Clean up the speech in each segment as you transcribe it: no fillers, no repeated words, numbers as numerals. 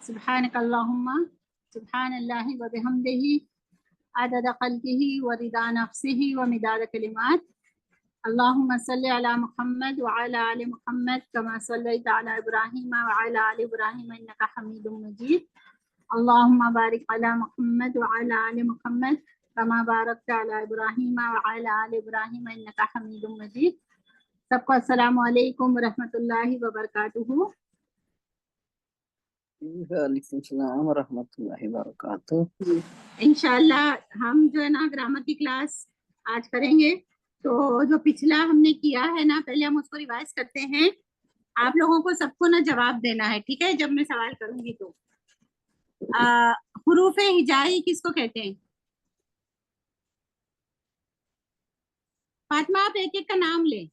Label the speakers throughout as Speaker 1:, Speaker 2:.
Speaker 1: सुब्हानकल्लाहुम्मा सुब्हानल्लाहि व बिहम्दिही अदद ख़ल्क़िही व रिदा नफ्सिही व मिदाद कलिमात। अल्लाहुम्मा सल्लि अला मुहम्मद व अला आलि मुहम्मद कमा सल्लैता अला इब्राहीम व अला आलि इब्राहीम इन्नका हमीदुम मजीद। अल्लाहुम्मा बारिक अला मुहम्मद व अला आलि मुहम्मद कमा बारकता अला इब्राहीम व अला आलि इब्राहीम इन्नका हमीदुम मजीद। सबको अस्सलामु अलैकुम व रहमतुल्लाहि व बरकातुहू।
Speaker 2: वालेकुम सलाम व रहमतुल्लाहि व बरकातुहू।
Speaker 1: इंशाअल्लाह हम जो है ना ग्रामर की क्लास आज करेंगे। तो जो पिछला हमने किया है ना, पहले हम उसको रिवाइज करते हैं। आप लोगों को सबको ना जवाब देना है, ठीक है? जब मैं सवाल करूंगी तो हुरूफ हिजाई किसको कहते हैं? फातिमा आप एक एक का नाम ले।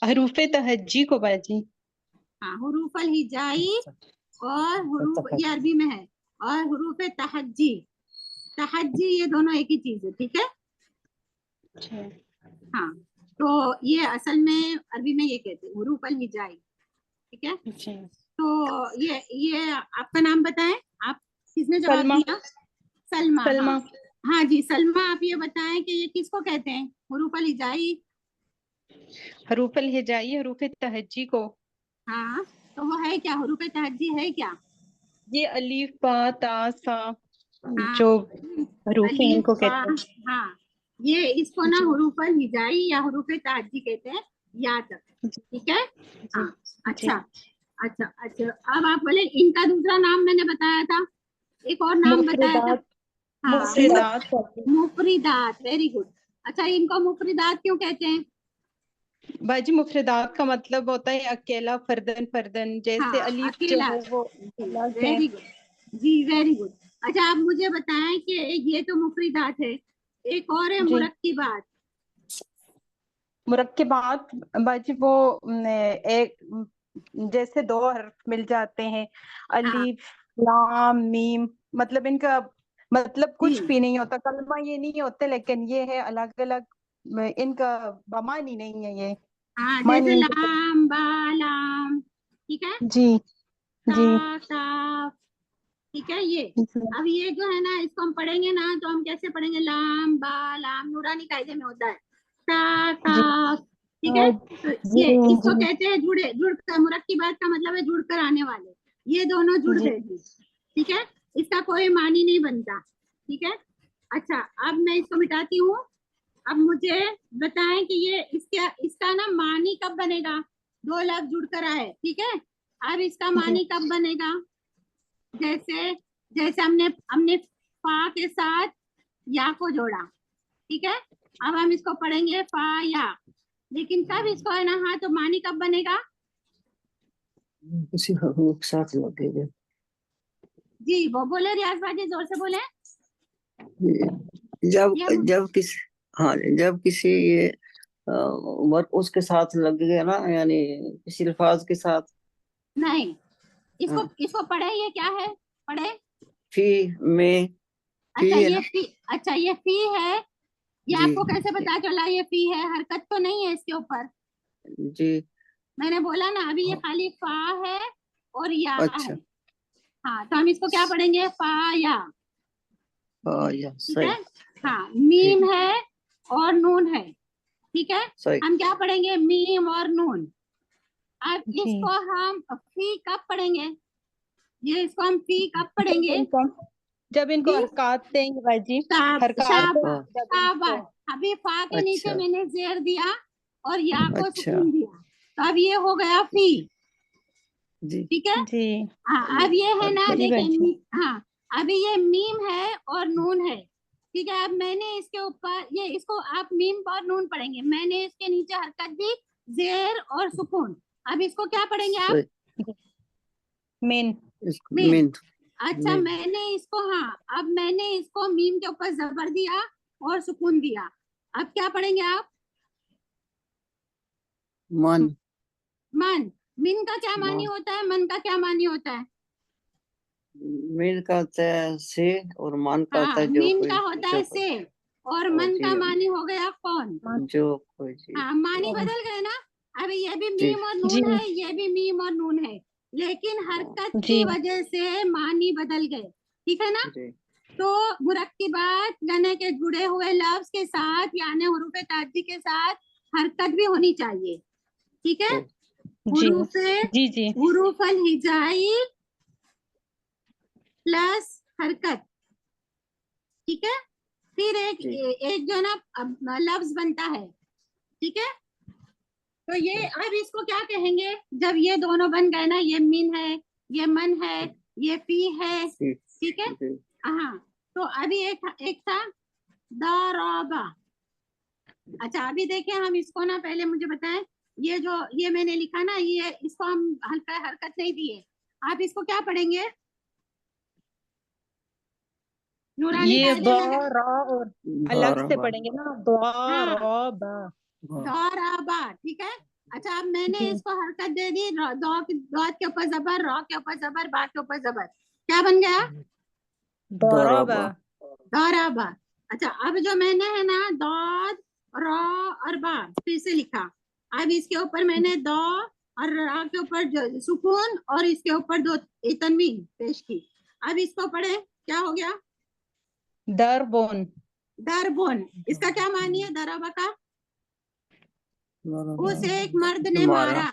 Speaker 3: हरूफ तहज्जी को बाजी।
Speaker 1: हाँ, हुरूफ अल हिजाई और हुरूफ, ये अरबी में है, और हुरूफ तहज्जी। तहज्जी ये दोनों एक ही चीज है, ठीक है? हाँ, तो ये असल में अरबी में ये कहते हैं हुरूफ अल हिजाई, ठीक है? तो ये आपका नाम बताएं, आप किसने जवाब दिया? सलमा।
Speaker 3: सलमा।
Speaker 1: हाँ जी सलमा, आप ये बताएं कि ये किसको कहते हैं हुरूफ अल हिजाई?
Speaker 3: हरूफ अल हिजाई हरूफ तहज्जी को।
Speaker 1: हाँ, तो वो है क्या? हुरूफ तहज्जी है क्या?
Speaker 3: ये अलीफ बा ता सा
Speaker 1: हाँ,
Speaker 3: जो हरूफ हैं
Speaker 1: अलीफ
Speaker 3: इनको
Speaker 1: बा,
Speaker 3: कहते हैं।
Speaker 1: हाँ, ये इसको ना हुरूफ अल हिजाई या हुरूफ तहज्जी कहते हैं, याद रखें, ठीक है? हाँ, अच्छा अच्छा अच्छा। अब आप बोले इनका दूसरा नाम मैंने बताया था, एक और नाम बताया था। हाँ, मुफरिदात। Very good. अच्छा, इनको मुफरिदात क्यों कहते हैं?
Speaker 3: बाजी मुफरदात का मतलब होता है अकेला, फर्दन फर्दन। जैसे
Speaker 1: हाँ,
Speaker 3: अलीफ जो
Speaker 1: अकेला।
Speaker 3: है वो अलग है।
Speaker 1: वेरी गुड जी, वेरी गुड। अच्छा, आप मुझे बताएं कि ये तो मुफरिदात है, एक और है मुरक्किबात।
Speaker 3: मुरक्किबात बाजी वो एक जैसे दो हर्फ मिल जाते हैं, अलीफ लाम मीम, मतलब इनका मतलब कुछ भी नहीं होता, कलमा ये नहीं होते, लेकिन ये है अलग अलग, इनका बमानी नहीं है ये।
Speaker 1: हाँ, जैसे लाम बालाम, ठीक है?
Speaker 3: जी जी
Speaker 1: ता, ठीक है? ये अब ये जो है ना, इसको हम पढ़ेंगे ना तो हम कैसे पढ़ेंगे? लाम बा लाम नूरानी कायदे में होता है, ता ता, ठीक है? तो ये इसको कहते हैं जुड़े, जुड़कर। मुरक्किबात का मतलब है जुड़कर आने वाले, ये दोनों जुड़ गए थे, ठीक है? इसका कोई मानी नहीं बनता, ठीक है? अच्छा, अब मैं इसको मिटाती हूँ। अब मुझे बताएं कि ये इसका ना मानी कब बनेगा? दो लफ्ज जुड़कर आए, ठीक है? अब इसका मानी कब बनेगा? जैसे जैसे हमने फा के साथ या को जोड़ा, ठीक है? अब हम इसको पढ़ेंगे फा या, लेकिन कब इसको है ना, हाँ, तो मानी कब बनेगा?
Speaker 2: किसी हरूफ के साथ लगेगा।
Speaker 1: जी, वो बोले, रियाज बाजी जोर से बोले।
Speaker 2: जब किसी ये वर्क उसके साथ लग गया ना, यानी किसी अल्फाज के साथ।
Speaker 1: नहीं, इसको पढ़े, ये क्या है? पढ़े
Speaker 2: फी में, फी
Speaker 1: अच्छा
Speaker 2: है
Speaker 1: ये
Speaker 2: ना?
Speaker 1: फी, अच्छा ये फी है। ये
Speaker 2: जी
Speaker 1: आपको कैसे पता चला ये फी है? हरकत तो नहीं है इसके ऊपर।
Speaker 2: जी।
Speaker 1: मैंने बोला ना, अभी ये खाली फा है और या
Speaker 2: अच्छा,
Speaker 1: है। हाँ, तो हम इसको क्या पढ़ेंगे? फा या,
Speaker 2: या
Speaker 1: ठीक है?
Speaker 2: सही।
Speaker 1: हाँ, मीम है और नून है, ठीक है?
Speaker 2: सही।
Speaker 1: हम क्या पढ़ेंगे? मीम और नून। अब इसको हम फी कब पढ़ेंगे? ये इसको हम फी कब पढ़ेंगे?
Speaker 3: जब इनको हरकत देंगे बाजी।
Speaker 1: शाबाश। अभी फा के नीचे मैंने जेर दिया और या को सुकून दिया, तो अब ये हो गया फी, ठीक है?
Speaker 3: जी।
Speaker 1: हाँ, अब ये है ना, देखिए, हाँ, अभी ये मीम है और नून है, ठीक है? अब मैंने इसके ऊपर ये, इसको आप मीम और नून पढ़ेंगे, मैंने इसके नीचे हरकत दी, जेर और सुकून। अब इसको क्या पढ़ेंगे आप?
Speaker 3: मीन।
Speaker 1: मीन। अच्छा, मैंने इसको, हाँ, अब मैंने इसको मीम के ऊपर जबर दिया और सुकून दिया, अब क्या पढ़ेंगे आप?
Speaker 2: मन।
Speaker 1: मन। मिन का क्या मानी होता है? मन का क्या मानी होता है?
Speaker 2: मीन का होता है से, और मान का होता है जो
Speaker 1: मीम
Speaker 2: कोई,
Speaker 1: का होता है से, और मन का मानी हो गया कौन?
Speaker 2: जो कोई चीज।
Speaker 1: हाँ, मानी बदल गए ना। अभी ये भी मीम और नून है, ये भी मीम और नून है, लेकिन हरकत
Speaker 3: जी
Speaker 1: की वजह से मानी बदल गए, ठीक है ना।
Speaker 2: जी
Speaker 1: तो मुरक्किबात यानी के जुड़े हुए लफ्ज के साथ यानी हुरूफ ताजी के साथ हरकत भी होनी चाहिए, ठीक है।
Speaker 3: जी
Speaker 1: हुरूफ
Speaker 3: जी जी
Speaker 1: हुरूफल हिजाई प्लस हरकत, ठीक है। फिर
Speaker 2: जी
Speaker 1: एक जो ना लफ्ज बनता है, ठीक है। तो ये अब इसको क्या कहेंगे जब ये दोनों बन गए ना, ये मिन है, ये मन है, ये पी है,
Speaker 2: जी
Speaker 1: ठीक है।
Speaker 2: जी
Speaker 1: हाँ, तो अभी एक था दाराबा। अच्छा अभी देखिए हम इसको ना, पहले मुझे बताएं, ये जो ये मैंने लिखा ना, ये इसको हम हल्का हरकत नहीं दिए, आप इसको क्या पढ़ेंगे? नूरानी
Speaker 3: ये
Speaker 1: कायदे
Speaker 3: दो
Speaker 1: में
Speaker 3: रा और अलग से
Speaker 2: दाराबा
Speaker 3: पढ़ेंगे ना, दो
Speaker 1: हाँ
Speaker 3: रा बा।
Speaker 1: दाराबा, ठीक है। अच्छा अब मैंने
Speaker 3: जी
Speaker 1: इसको हरकत दे दी, दो के ऊपर जबर, रॉ के ऊपर जबर, बा के ऊपर जबर, क्या बन गया?
Speaker 3: दाराबा।
Speaker 2: दाराबा
Speaker 1: दाराबा। अच्छा अब जो मैंने है ना दौद रॉ और बा फिर से लिखा, अब इसके ऊपर मैंने दो और रा के ऊपर सुकून और इसके ऊपर दो तनवीन पेश की। अब इसको पढ़े, क्या हो गया?
Speaker 3: दरबोन।
Speaker 1: दरबुन। इसका क्या मानी है दराबा का? उस एक मर्द ने
Speaker 2: मारा,
Speaker 1: मारा।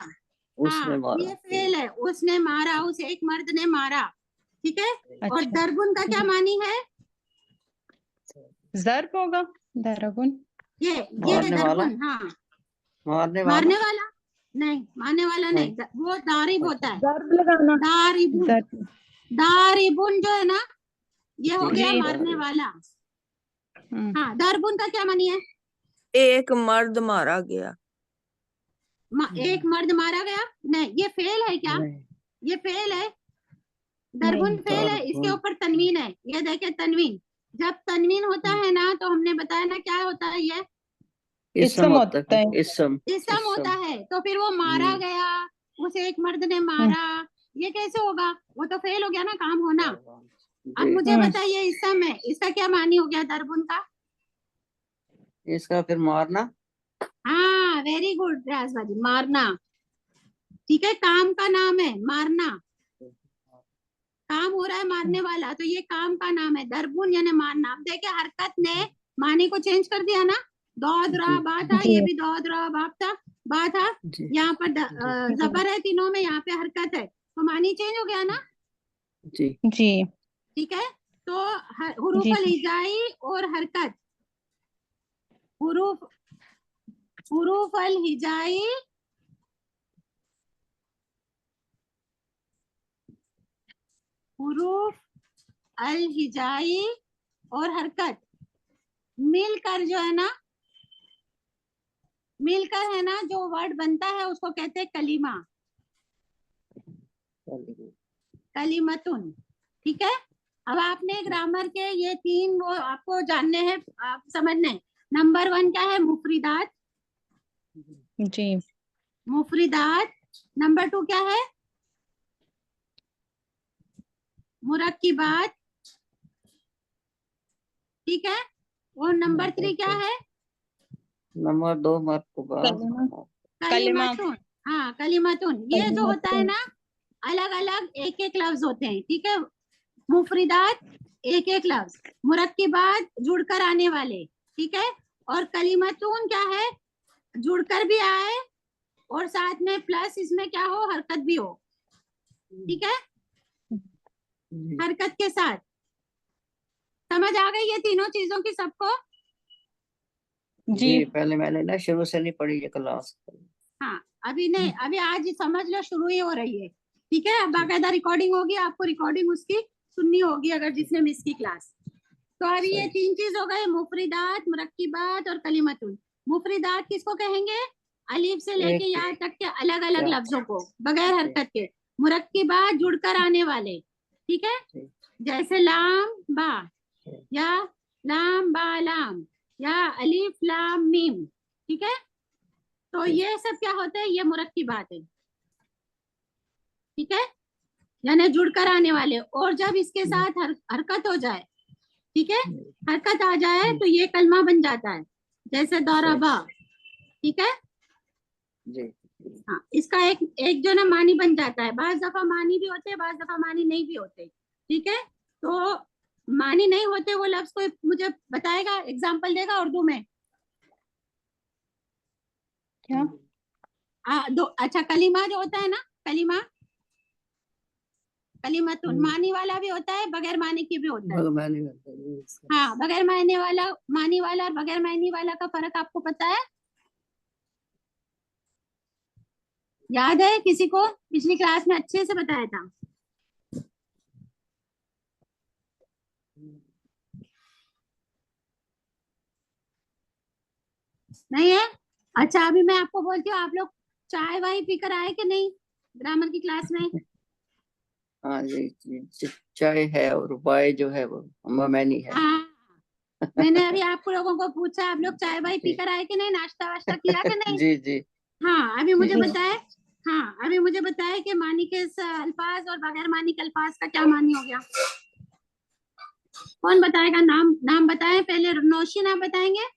Speaker 2: उसने
Speaker 1: हाँ
Speaker 2: मारा।
Speaker 1: ये फेल है, उसने मारा, उस एक मर्द ने मारा, ठीक है। और
Speaker 3: अच्छा
Speaker 1: दरबुन का क्या मानी है?
Speaker 3: जर्ब होगा दरबुन।
Speaker 1: ये
Speaker 2: मारने वाला,
Speaker 1: दरबुन, हाँ
Speaker 2: मारने वाला।
Speaker 1: मारने वाला नहीं, मारने वाला
Speaker 2: नहीं,
Speaker 1: नहीं, वो दारिब
Speaker 2: अच्छा
Speaker 1: होता है।
Speaker 3: जर्ब लगाना।
Speaker 1: दारिबुन,
Speaker 3: जर्ब।
Speaker 1: दारिबुन जो है ना, ये हो
Speaker 2: जी
Speaker 1: गया
Speaker 3: जी
Speaker 1: मारने वाला।
Speaker 3: हम्म,
Speaker 1: हाँ दरबुन का क्या मानी है?
Speaker 4: एक मर्द मारा गया।
Speaker 1: एक मर्द मारा गया, नहीं ये फेल है क्या?
Speaker 2: नहीं,
Speaker 1: ये फेल है,
Speaker 3: नहीं
Speaker 1: दरबुन फेल है, इसके
Speaker 2: दारुल
Speaker 1: ऊपर तनवीन है, ये देखे तनवीन। जब तनवीन होता है ना तो हमने बताया ना क्या होता है, ये
Speaker 2: इसम
Speaker 3: इसम
Speaker 2: होता
Speaker 3: होता
Speaker 2: है,
Speaker 3: है।
Speaker 2: इसम
Speaker 1: इसम होता
Speaker 2: इसम।
Speaker 1: है। तो फिर वो मारा गया, उसे एक मर्द ने
Speaker 3: हम्म,
Speaker 1: मारा, ये कैसे होगा? वो तो फेल हो गया ना काम होना। अब
Speaker 2: जी,
Speaker 1: मुझे बताइए इसम है, इसका क्या मानी हो गया दरबुन का?
Speaker 2: इसका फिर मारना।
Speaker 1: हाँ वेरी गुड राजबाजी, मारना, ठीक है। काम का नाम है मारना, काम हो रहा है मारने वाला, तो ये काम का नाम है दरबुन यानी मारना। अब देखिए हरकत ने मानी को चेंज कर दिया ना, दौद रा
Speaker 2: जी
Speaker 1: बा था,
Speaker 3: जी
Speaker 1: ये भी दौद रा बाप था, बा था,
Speaker 2: जी
Speaker 1: यहाँ पर
Speaker 2: जी
Speaker 1: जबर है तीनों में, यहाँ पे हरकत है, तो मानी चेंज हो गया ना,
Speaker 2: जी
Speaker 3: जी
Speaker 1: ठीक है। तो हुरूफ
Speaker 3: जी
Speaker 1: अल हिजाई और हरकत, हुरूफ हुरूफ अल हिजाई, हुरूफ अल हिजाई और हरकत मिलकर जो है ना, मिलकर है ना जो वर्ड बनता है उसको कहते हैं कलीमा, कलीमतुन, ठीक है। अब आपने ग्रामर के ये तीन वो आपको जानने हैं, आप समझने हैं। नंबर 1 क्या है? मुफरिदात,
Speaker 3: जी
Speaker 1: मुफरिदात। नंबर 2 क्या है? मुरक्किबात, ठीक है। और नंबर 3 क्या है?
Speaker 2: नंबर 2 मरतबा
Speaker 3: कलिमा। कलिमा।
Speaker 1: कलीमतुन। हाँ कलीमतुन, ये जो होता है
Speaker 3: कलिमतुन।
Speaker 1: ना अलग अलग एक एक लफ्ज होते हैं, ठीक है। मुफरिदात एक एक लफ्ज, मुरक्किबात जुड़कर आने वाले, ठीक है। और कलीमतुन क्या है? जुड़कर भी आए और साथ में प्लस इसमें क्या हो, हरकत भी हो, ठीक है,
Speaker 2: जी
Speaker 1: हरकत के साथ। समझ आ गई ये तीनों चीजों की सबको?
Speaker 3: जी
Speaker 2: जी। पहले मैंने ना शुरू से नहीं पढ़ी ये क्लास।
Speaker 1: हाँ अभी नहीं, अभी आज समझ लो शुरू ही हो रही है, ठीक है। अब बाकायदा रिकॉर्डिंग होगी, आपको रिकॉर्डिंग उसकी सुननी होगी अगर जिसने मिस की क्लास। तो अभी ये
Speaker 2: सही।
Speaker 1: 3 चीज हो गए, मुफरिदात, मुरक्किबात और कलीमतुन। मुफरिदात किसको कहेंगे? अलीफ से लेके
Speaker 2: एक
Speaker 1: या तक के अलग अलग
Speaker 2: क्या
Speaker 1: लफ्जों को बगैर हरकत के। मुरक्किबात जुड़कर आने वाले, ठीक है,
Speaker 2: जी,
Speaker 1: जैसे लाम बा
Speaker 2: जी,
Speaker 1: या लाम बा लाम या अलीफ लाम मीम, ठीक है। तो
Speaker 2: जी,
Speaker 1: ये सब क्या होता है? ये मुरक्किबात है, ठीक है, यानी जुड़कर आने वाले। और जब इसके साथ हरकत हो जाए, ठीक है, हरकत आ जाए तो ये कलमा बन जाता है, जैसे
Speaker 2: सही।
Speaker 1: दौराबा, ठीक है।
Speaker 2: जी
Speaker 1: हाँ, इसका एक एक जो ना मानी बन जाता है, बाज दफा मानी भी होते हैं, बाज दफा मानी नहीं भी होते। ठीक है, तो मानी नहीं होते वो लफ्ज कोई मुझे बताएगा, एग्जाम्पल देगा उर्दू में?
Speaker 3: क्या?
Speaker 1: दो, अच्छा, कलीमा जो होता है ना, कलीमा, कलीमतुन मानी वाला भी होता है, बगैर मानी की भी होता है।
Speaker 2: भगवानी होता है।
Speaker 1: हाँ, बगैर मायने वाला, मानी वाला और बगैर मायने वाला का फर्क आपको पता है? याद है किसी को? पिछली क्लास में अच्छे से बताया था। नहीं है? अच्छा, अभी मैं आपको बोलती हूँ, आप लोग चाय वाय पीकर आए कि नहीं ग्रामर की क्लास में?
Speaker 2: हाँ जी, चाय है और वाय जो है वो मैनी है।
Speaker 1: हाँ, मैंने अभी आप लोगों को पूछा, आप लोग चाय वाय पीकर आए कि नहीं, नाश्ता वाश्ता किया कि नहीं?
Speaker 2: जी जी।
Speaker 1: हाँ, अभी मुझे
Speaker 3: जी।
Speaker 1: बताए। हाँ, अभी मुझे बताए कि मानी के अल्फाज और बगैर मानी के अल्फाज का क्या मानी हो गया? कौन बताएगा? नाम नाम बताएं पहले। नौशीन, आप बताएंगे?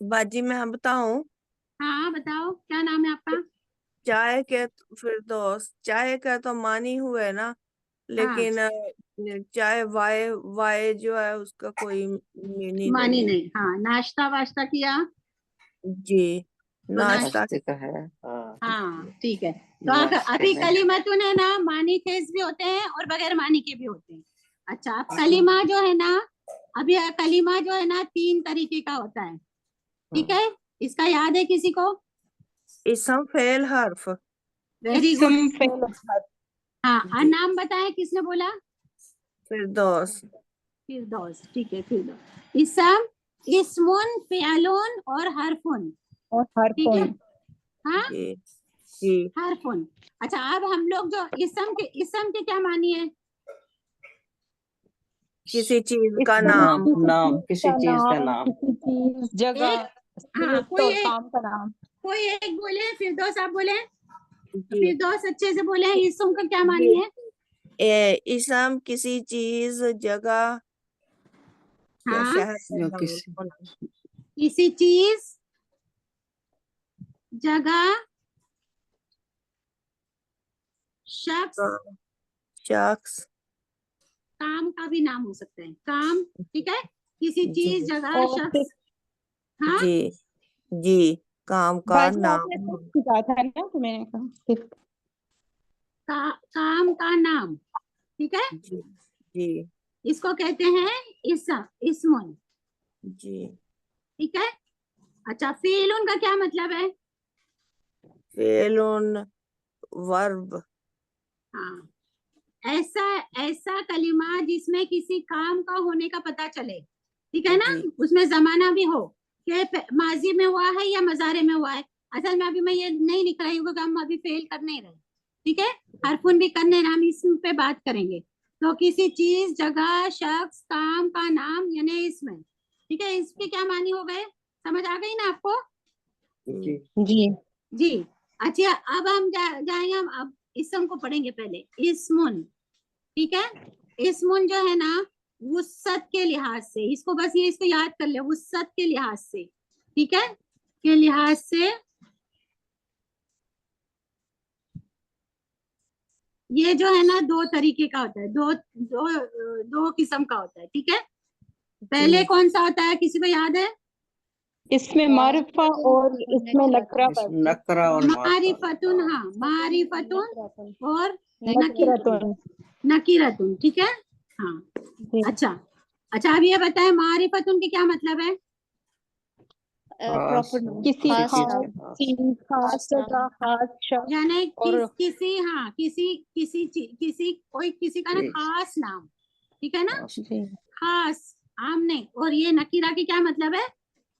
Speaker 4: बाजी मैं बताऊं?
Speaker 1: हाँ, बताओ, क्या नाम है आपका?
Speaker 4: चाय के फिरदौस, चाय का तो मानी हुए ना,
Speaker 1: हाँ,
Speaker 4: लेकिन चाय वाय वाय जो है उसका कोई मीनिंग
Speaker 1: मानी
Speaker 4: नहीं है।
Speaker 1: नहीं। हाँ, नाश्ता वाश्ता किया
Speaker 4: जी,
Speaker 1: तो
Speaker 4: नाश्ता।
Speaker 2: नाश्ते का है। हाँ,
Speaker 1: हाँ, ठीक है। तो
Speaker 2: नाश्ते
Speaker 1: अभी
Speaker 2: में
Speaker 1: कलीमतुन है ना, मानी खेज भी होते हैं और बगैर मानी के भी होते हैं। अच्छा, अब कलीमा जो है ना, अभी कलीमा जो है ना 3 तरीके का होता है। ठीक है, इसका याद है किसी को?
Speaker 4: इसम फेल हर्फ।
Speaker 1: Very good.
Speaker 3: इसम फेल हर्फ।
Speaker 1: हाँ, और
Speaker 4: जी,
Speaker 1: नाम बताएं, किसने बोला?
Speaker 4: फिरदौस।
Speaker 1: फिरदौस। ठीक है, फिरदौस। इसम, इस्मुन, फिअलुन और हरफुन।
Speaker 3: और
Speaker 1: ठीक है।
Speaker 3: हरफुन।
Speaker 1: हाँ,
Speaker 4: जी जी।
Speaker 1: हरफुन। अच्छा, अब हम लोग जो इसम के क्या मानी है?
Speaker 4: किसी चीज का
Speaker 3: इसम
Speaker 4: नाम।
Speaker 3: किसी
Speaker 2: किसी
Speaker 3: चीज का
Speaker 2: चीज का
Speaker 3: नाम,
Speaker 2: नाम।
Speaker 3: किसी चीज,
Speaker 1: एक,
Speaker 3: जगह,
Speaker 1: हाँ,
Speaker 3: वक्त और काम का नाम।
Speaker 1: कोई एक बोले, फिरदौस आप बोले।
Speaker 4: जी
Speaker 1: फिरदौस अच्छे से बोले, इसम का क्या
Speaker 4: जी।
Speaker 1: मानी है?
Speaker 4: इसम किसी चीज, जगह या
Speaker 1: हाँ,
Speaker 4: शहर का
Speaker 2: जो
Speaker 4: नाम
Speaker 2: किसी
Speaker 4: होना।
Speaker 1: किसी चीज, जगह, शख्स,
Speaker 4: हाँ, शख्स।
Speaker 1: काम का भी नाम हो सकता है, काम। ठीक है, किसी
Speaker 4: जी
Speaker 1: चीज, जगह,
Speaker 3: और फिर
Speaker 1: शख्स। हाँ,
Speaker 4: जी जी, काम का
Speaker 3: बाजी आपने
Speaker 4: नाम।
Speaker 3: कुछ सिखा था ना, तो मैंने कहा फिर
Speaker 1: काम का नाम। ठीक है,
Speaker 4: जी जी
Speaker 1: इसको कहते हैं इस्मुन।
Speaker 4: जी।
Speaker 1: ठीक है। अच्छा, फीलुन का क्या मतलब है?
Speaker 4: फेलुन वर्ब।
Speaker 1: हाँ, ऐसा ऐसा कलिमा जिसमें किसी काम का होने का पता चले। ठीक है ना,
Speaker 4: जी
Speaker 1: उसमें जमाना भी हो कि माजी में हुआ है या मजारे में हुआ है। असल में अभी मैं ये नहीं लिख रही हूँ क्योंकि हम अभी फेल कर नहीं रहे। ठीक है, हरफुन भी करने ना, हम इस पे बात करेंगे। तो किसी चीज, जगह, शख्स, काम का नाम यानी इसमें। ठीक है, इसके क्या मानी हो गए? समझ आ गई ना आपको?
Speaker 2: जी
Speaker 3: जी।
Speaker 1: जी। अच्छा, अब हम जाएंगे, हम अब इसम को पढ़ेंगे पहले। इसमुन। ठीक है, इसमुन जो है ना, वुस्सत के लिहाज से, इसको बस ये इसको याद कर ले, वुस्सत के लिहाज से। ठीक है, के लिहाज से ये जो है ना 2 तरीके का होता है, दो दो दो किस्म का होता है। ठीक है, पहले
Speaker 4: जी।
Speaker 1: कौन सा होता है, किसी को याद है?
Speaker 3: इसमें मारिफा और इसमें नकरा
Speaker 2: इसमें
Speaker 3: पड़ते
Speaker 2: नकरा और मारफा।
Speaker 1: मारिफतुन। हाँ, मारिफतुन और
Speaker 3: नकरतुन।
Speaker 1: नकीरतुन। ठीक है। हाँ,
Speaker 3: जी।
Speaker 1: अच्छा। अच्छा, अब ये बताएं, मारिफतुन की क्या मतलब है?
Speaker 2: खास
Speaker 3: किसी
Speaker 2: किसी चीज
Speaker 3: खास
Speaker 2: के खास।
Speaker 3: चीज, खास जगह, खास शख्स
Speaker 1: यानी
Speaker 3: और
Speaker 1: किसी, हाँ, किसी कोई, किसी का ना
Speaker 2: चीज
Speaker 1: खास नाम। ठीक है ना,
Speaker 2: खास।
Speaker 3: जी,
Speaker 1: खास, आम नहीं। और ये नकीरा की क्या मतलब है?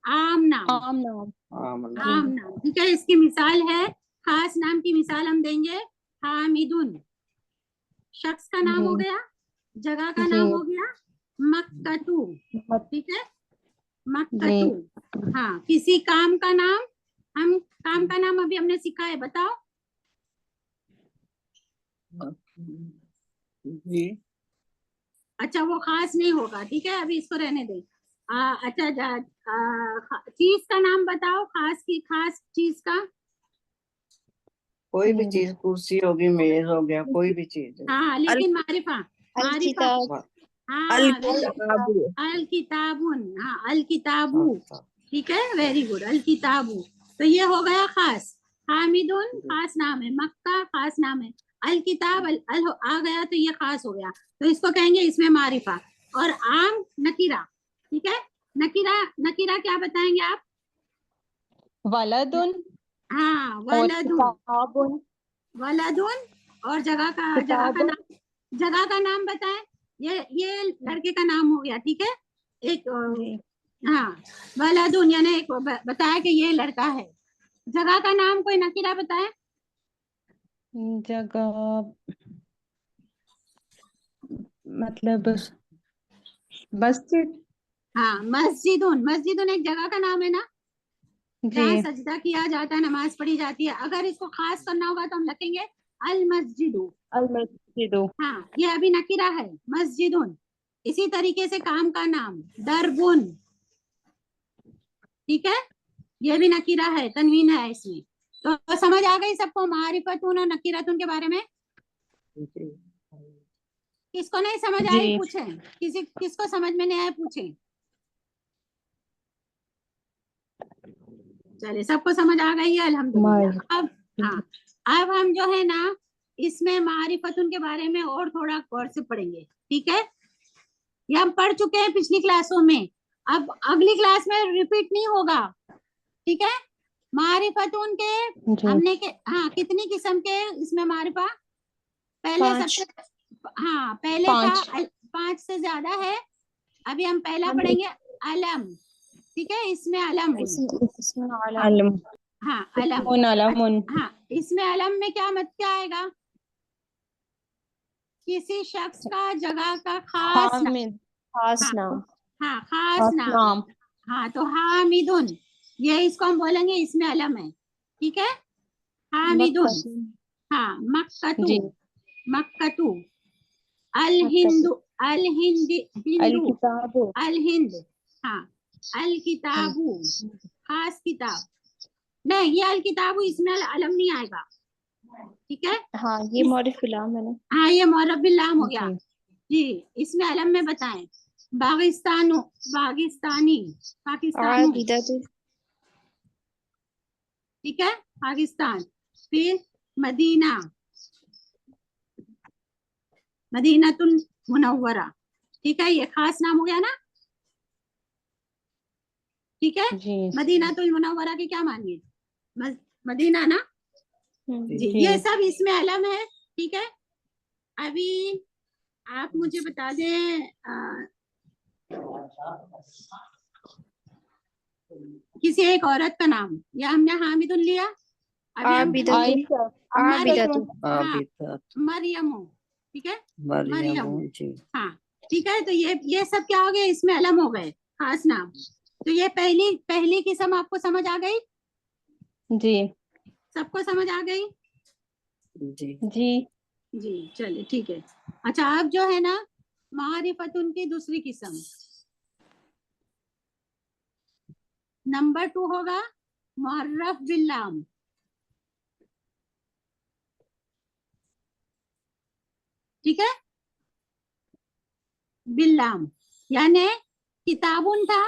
Speaker 1: आम नाम।
Speaker 3: आम नाम।
Speaker 2: आम
Speaker 3: जी।
Speaker 1: आम नाम। ठीक है, इसकी मिसाल है, खास नाम की मिसाल हम देंगे, हामिदुन। शख्स का नाम
Speaker 3: जी।
Speaker 1: हो गया, जगह का
Speaker 3: जी।
Speaker 1: नाम हो गया, मक्कतू। ठीक है,
Speaker 3: जी।
Speaker 1: मक्कतू। हाँ, किसी काम का नाम, हम काम का नाम अभी हमने सीखा है, बताओ।
Speaker 2: जी
Speaker 1: अच्छा, वो खास नहीं होगा। ठीक है, अभी इसको रहने दें। अच्छा, चीज का नाम बताओ, खास की, खास चीज का।
Speaker 2: कोई भी चीज, कुर्सी होगी, मेज हो गया, कोई भी चीज।
Speaker 1: हाँ
Speaker 4: अल
Speaker 1: लेकिन मारिफा, मारिफा,
Speaker 5: अलकिताब
Speaker 1: हाँ
Speaker 4: अल
Speaker 1: वेरी,
Speaker 4: किताबु
Speaker 1: अल किताबुन, हाँ अल किताबू,
Speaker 2: अच्छा।
Speaker 1: ठीक है, वेरी गुड, अल किताबू। तो ये हो गया खास। हामिदुन खास नाम है, मक्का खास नाम है, अल किताब आ गया तो ये खास हो गया, तो इसको कहेंगे इसमें मारिफा। और आम नकीरा, ठीक है। नकीरा, नकीरा क्या बताएंगे आप?
Speaker 3: वलदुन
Speaker 1: हाँ
Speaker 3: और
Speaker 1: वलदुन,
Speaker 3: किताबुन,
Speaker 1: वलदुन, और जगह का
Speaker 3: किताबुन।
Speaker 1: नाम, जगह का नाम बताएं। ये लड़के का नाम हो गया, ठीक है। एक
Speaker 3: जी
Speaker 1: हाँ, वलदुन यानी एक बताया कि ये लड़का है। जगह का नाम कोई नकीरा बताए।
Speaker 3: जगह मतलब मस्जिद।
Speaker 1: हाँ मस्जिदुन, मस्जिदुन एक जगह का नाम है ना,
Speaker 3: जी
Speaker 1: जहाँ सजदा किया जाता है, नमाज पढ़ी जाती है। अगर इसको खास करना होगा तो हम लिखेंगे अल मस्जिदु।
Speaker 3: अल मस्जिदु।
Speaker 1: हाँ ये अभी नकीरा है, मस्जिदुन। इसी तरीके से काम का नाम दरबुन, ठीक है, ये भी नकीरा है, तनवीन है इसमें। तो समझ आ गई सबको मारिफतुन और नकीरतुन के बारे में।
Speaker 2: जी।
Speaker 1: किसको नहीं समझ आई
Speaker 3: जी
Speaker 1: पूछें, किसको समझ में नहीं आया पूछें। चलिए सबको समझ आ गई है, अल्हम्दुलिल्लाह। अब हाँ, अब हम जो है ना इसमें मारिफतुन के बारे में और थोड़ा गौर से पढ़ेंगे, ठीक है। ये हम पढ़ चुके हैं पिछली क्लासों में, अब अगली क्लास में रिपीट नहीं होगा, ठीक है। मारिफतुन के
Speaker 3: जी
Speaker 1: हमने के हाँ कितनी किस्म के इसमें मारिफा, पहले
Speaker 5: 5
Speaker 1: सबसे, हाँ पहले था
Speaker 3: 5
Speaker 1: 5 से ज्यादा है। अभी हम पहला पढ़ेंगे अलम, ठीक है, इसमें अलम है।
Speaker 5: इसमें आलम
Speaker 3: अलम
Speaker 1: हाँ अलम,
Speaker 3: उन अलमुन
Speaker 1: हाँ इसमें अलम में क्या मत क्या आएगा, किसी शख्स का, जगह का खास नाम।
Speaker 3: हामिद
Speaker 5: खास
Speaker 1: हाँ
Speaker 5: नाम
Speaker 1: हाँ खास
Speaker 3: खास
Speaker 1: नाम।
Speaker 3: नाम।
Speaker 1: हाँ तो हामिदुन, ये इसको हम बोलेंगे इसमें अलम है, ठीक है। हामिदुन,
Speaker 5: मक्का
Speaker 1: हाँ मक्कतू,
Speaker 3: जी
Speaker 1: मक्कतू, अल
Speaker 5: मक्का
Speaker 1: हिंदू, अल हिंदी,
Speaker 3: अल
Speaker 1: हिंदू,
Speaker 3: किताबु
Speaker 1: अल हिंद, हाँ अल किताबू, खास किताब। नहीं ये अल किताबू इसमें अलम नहीं आएगा, ठीक है।
Speaker 5: हाँ ये
Speaker 1: इस,
Speaker 5: मौरिफ गुलाम है ना
Speaker 1: हाँ ये मौरब बिल्लाम हो गया
Speaker 3: जी
Speaker 1: जी। इसमें अलम में बताएं, बागिस्तानो, बागिस्तानी, पाकिस्तानू,
Speaker 5: आबिदतु
Speaker 1: ठीक है, पाकिस्तान। फिर मदीना, मदीनतुल मुनव्वरा, ठीक है, ये खास नाम हो गया ना, ठीक है।
Speaker 3: जी
Speaker 1: मदीनतुल मुनव्वरा के क्या मानिए, मदीना ना, जी
Speaker 3: जी
Speaker 1: ये सब इसमें अलम है, ठीक है। अभी आप मुझे बता दें किसी एक औरत का नाम, या हमने हामिदुल लिया, अभी हम
Speaker 5: आबिदतु
Speaker 3: आयशा
Speaker 5: आबिदतु
Speaker 1: हाँ
Speaker 2: आबिदत,
Speaker 1: मरियमो, ठीक है,
Speaker 2: मरियम,
Speaker 1: मरियम,
Speaker 2: जी।
Speaker 1: हाँ ठीक है। तो ये सब क्या हो गए, इसमें अलम हो गए, खास नाम। तो ये पहली पहली किस्म आपको समझ आ गई,
Speaker 3: जी
Speaker 1: सबको समझ आ गई
Speaker 2: जी।
Speaker 3: जी
Speaker 1: जी। चलिए ठीक है। अच्छा अब जो है ना मारिफतुन की दूसरी किस्म, नंबर 2 होगा मुअर्रफ बिल्लाम, ठीक है, बिल्लाम, यानी किताबुन था,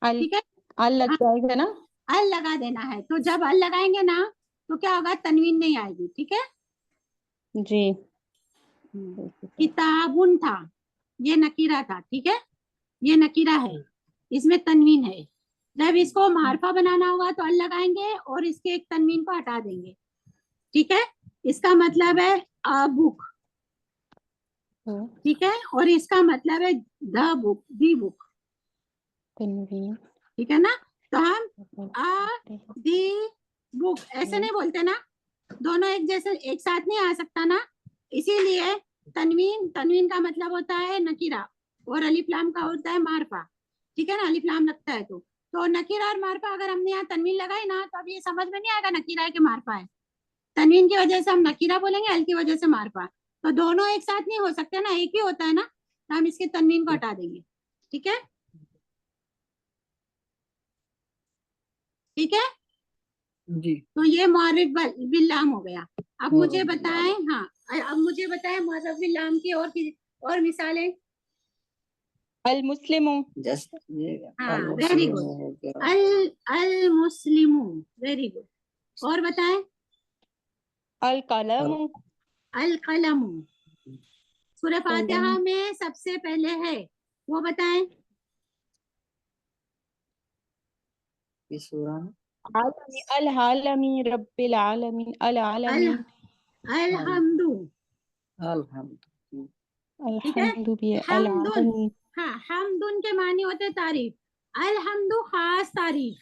Speaker 3: अल
Speaker 1: ठीक है।
Speaker 3: अल लग
Speaker 1: हाँ,
Speaker 3: जाएगा ना।
Speaker 1: अल लगा देना है, तो जब अल लगाएंगे ना तो क्या होगा, तनवीन नहीं आएगी, ठीक है।
Speaker 3: जी
Speaker 1: किताबुन था, ये नकीरा था, ठीक है, ये नकीरा है, इसमें तनवीन है। जब इसको मारफा बनाना होगा तो अल लगाएंगे और इसके एक तनवीन को हटा देंगे, ठीक है। इसका मतलब है अ बुक, ठीक है, और इसका मतलब है द बुक, दी बुक,
Speaker 3: तनवीन
Speaker 1: ठीक है ना। तो हम आ दी बुक ऐसे नहीं बोलते ना, दोनों एक जैसे एक साथ नहीं आ सकता ना, इसीलिए तनवीन, तनवीन का मतलब होता है नकीरा, और अलिफ लाम का होता है मारफा, ठीक है ना, अलिफ लाम लगता है तो नकीरा और मारफा अगर हमने यहाँ तनवीन लगाई ना तो अब ये समझ में नहीं आएगा नकीरा है कि मारफा है। तनवीन की वजह से हम नकीरा बोलेंगे, अल की वजह से मारफा, तो दोनों एक साथ नहीं हो सकते ना, एक ही होता है ना, तो हम इसके तनवीन को हटा देंगे, ठीक है, ठीक है।
Speaker 2: जी।
Speaker 1: तो ये मुअर्रिफ बिल लाम हो गया। अब मुझे बताएं, हाँ अब मुझे बताएं मुअर्रिफ बिल लाम की और मिसालें।
Speaker 3: अल मुस्लिमु,
Speaker 2: जैसे ये
Speaker 1: हाँ,
Speaker 2: अल
Speaker 1: वेरी
Speaker 2: मुस्लिम
Speaker 1: गुड।
Speaker 2: हो गया,
Speaker 1: अल अल मुस्लिमू, वेरी गुड। और बताएं।
Speaker 3: अल कलमु,
Speaker 1: अल कलमू सूरह फातिहा
Speaker 3: कलम,
Speaker 1: में सबसे पहले है, वो बताएं।
Speaker 2: किस सूरा में?
Speaker 3: आलमी, अल आलमी रब्बिल आलमीन, अल
Speaker 1: अल
Speaker 3: आलमीन,
Speaker 1: अलहम्दु,
Speaker 2: अल्हम्दुलिल्लाह।
Speaker 1: ठीक है।
Speaker 3: अलहम्दु भी है, अल
Speaker 1: हमदुन,
Speaker 3: आलमीन।
Speaker 1: हाँ हमदुन के मानी होते हैं तारीफ। अलहम्दु खास तारीफ,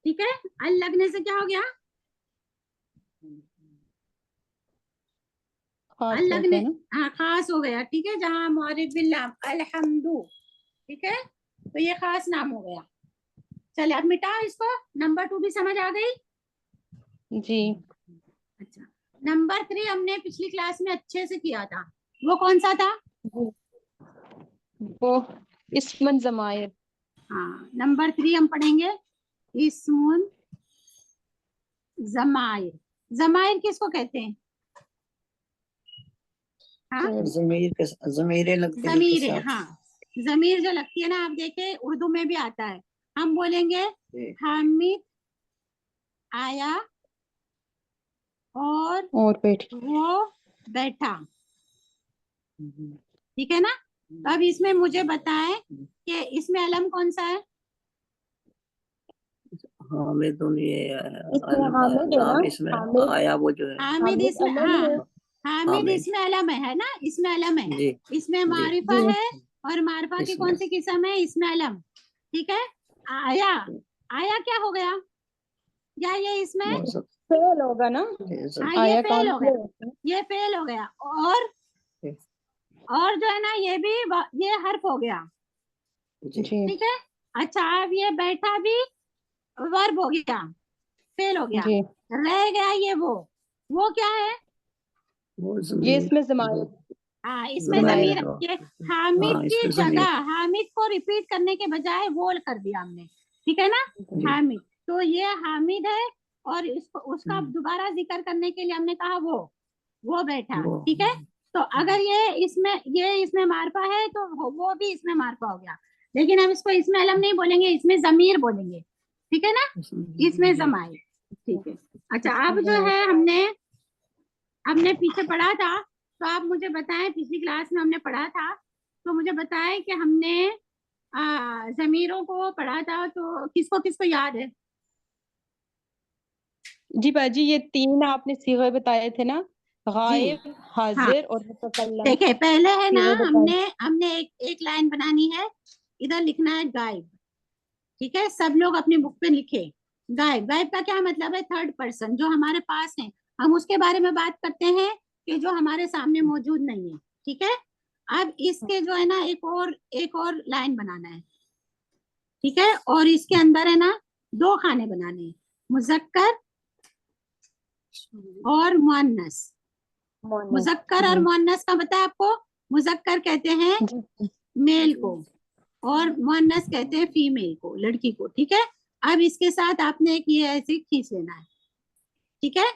Speaker 1: ठीक है। अल लगने से क्या हो गया?
Speaker 3: खास
Speaker 1: अल
Speaker 3: हो
Speaker 1: लगने,
Speaker 3: गया ना।
Speaker 1: हाँ खास हो गया, ठीक है। जहाँ मुअर्रिफ बिल लाम अलहम्दु, ठीक है, तो ये खास नाम हो गया। चले अब मिटाओ इसको। नंबर 2 भी समझ आ गई?
Speaker 3: जी,
Speaker 1: अच्छा, नंबर 3 हमने पिछली क्लास में अच्छे से किया था, वो कौन सा था?
Speaker 3: वो इस्मन जमायर।
Speaker 1: हाँ, नंबर 3 हम पढ़ेंगे इस्मुन जमायर। जमायर किसको कहते हैं? हाँ,
Speaker 2: जमीरे लगते हैं के
Speaker 1: जमीर है,
Speaker 2: साथ।
Speaker 1: हाँ जमीर जो लगती है ना, आप देखे उर्दू में भी आता है। हम बोलेंगे
Speaker 2: जी।
Speaker 1: हामिद आया और
Speaker 3: और बैठ,
Speaker 1: वो बैठा, ठीक है ना। तो अब इसमें मुझे बताएं कि इसमें अलम कौन सा है?
Speaker 2: हामिद ये
Speaker 3: इसमें हामिद है ना,
Speaker 2: नाम इसमें
Speaker 3: हामिद,
Speaker 2: आया वो जो है।
Speaker 1: हामिद
Speaker 3: हामिद
Speaker 1: इसमें,
Speaker 3: अलम
Speaker 1: हाँ
Speaker 3: है।
Speaker 1: हामिद
Speaker 2: हामिद।
Speaker 1: इसमें अलम है ना, इसमें अलम है।
Speaker 2: जी।
Speaker 1: इसमें
Speaker 2: जी।
Speaker 1: मारिफा
Speaker 3: जी,
Speaker 1: है, और मारिफा की
Speaker 2: इसमें
Speaker 1: कौन सी किस्म है? इसमें अलम, ठीक है। आया, आया क्या हो गया? या ये इसमें,
Speaker 2: वो सब
Speaker 3: फेल होगा ना।
Speaker 1: हाँ ये
Speaker 3: आया
Speaker 1: फेल
Speaker 3: काम
Speaker 1: हो
Speaker 3: किया
Speaker 1: गया,
Speaker 3: होता है।
Speaker 1: ये फेल हो गया। और जो है ना, ये भी ये हर्फ हो गया,
Speaker 2: जी।
Speaker 3: जी,
Speaker 1: ठीक है। अच्छा, अब ये बैठा भी वर्ब हो गया, फेल हो गया।
Speaker 3: जी,
Speaker 1: रह गया ये वो क्या है?
Speaker 2: वो
Speaker 3: ये
Speaker 2: जमीर।
Speaker 3: इसमें जमायर,
Speaker 1: हाँ, इसमें
Speaker 3: जमायर
Speaker 1: जमीर
Speaker 2: जमीर
Speaker 1: है।
Speaker 2: का।
Speaker 1: ये हामिद
Speaker 2: हाँ
Speaker 1: की
Speaker 2: इसमें
Speaker 1: जगह
Speaker 2: जमीर।
Speaker 1: हामिद को रिपीट करने के बजाय वो कर दिया हमने, ठीक है ना।
Speaker 2: जी।
Speaker 1: हामिद, तो ये हामिद है, और इसको उसका दोबारा जिक्र करने के लिए हमने कहा वो बैठा,
Speaker 2: वो
Speaker 1: ठीक है। तो अगर ये इसमें मारफा है तो वो भी इसमें मारफा हो गया, लेकिन हम इसको इसमें अलम नहीं बोलेंगे, इसमें जमीर बोलेंगे, ठीक है ना। इसमें
Speaker 2: जी।
Speaker 1: जमाई, ठीक है। अच्छा, अब
Speaker 3: इसमें
Speaker 1: जो
Speaker 3: जमायर।
Speaker 1: है हमने पीछे पढ़ा था, तो आप मुझे बताएं, पिछली क्लास में हमने पढ़ा था, तो मुझे बताएं कि हमने जमीरों को पढ़ा था, तो किसको किसको याद है?
Speaker 3: जी बाजी, ये 3 आपने सीगे बताए थे ना,
Speaker 1: जी,
Speaker 3: गायब,
Speaker 1: हाँ
Speaker 3: हाजिर और मुतकल्लम,
Speaker 1: देखिए, पहले है ना,
Speaker 3: सीगे बताए।
Speaker 1: हमने हमने एक लाइन बनानी है, इधर लिखना है गायब, ठीक है। सब लोग अपनी बुक पे लिखे गायब। गायब का क्या मतलब है? थर्ड पर्सन जो हमारे पास है, हम उसके बारे में बात करते हैं कि जो हमारे सामने मौजूद नहीं है, ठीक है। अब इसके जो है ना, एक और लाइन बनाना है, ठीक है। और इसके अंदर है ना, 2 खाने बनाने हैं, मुजक्कर और मुअन्नस।
Speaker 3: मोहनस,
Speaker 1: मुजक्कर और
Speaker 3: जी,
Speaker 1: मुअन्नस का पता है आपको? मुजक्कर कहते हैं
Speaker 3: जी,
Speaker 1: मेल को, और मुअन्नस कहते हैं फीमेल को, लड़की को, ठीक है। अब इसके साथ आपने एक ये ऐसे खींच लेना है, ठीक है।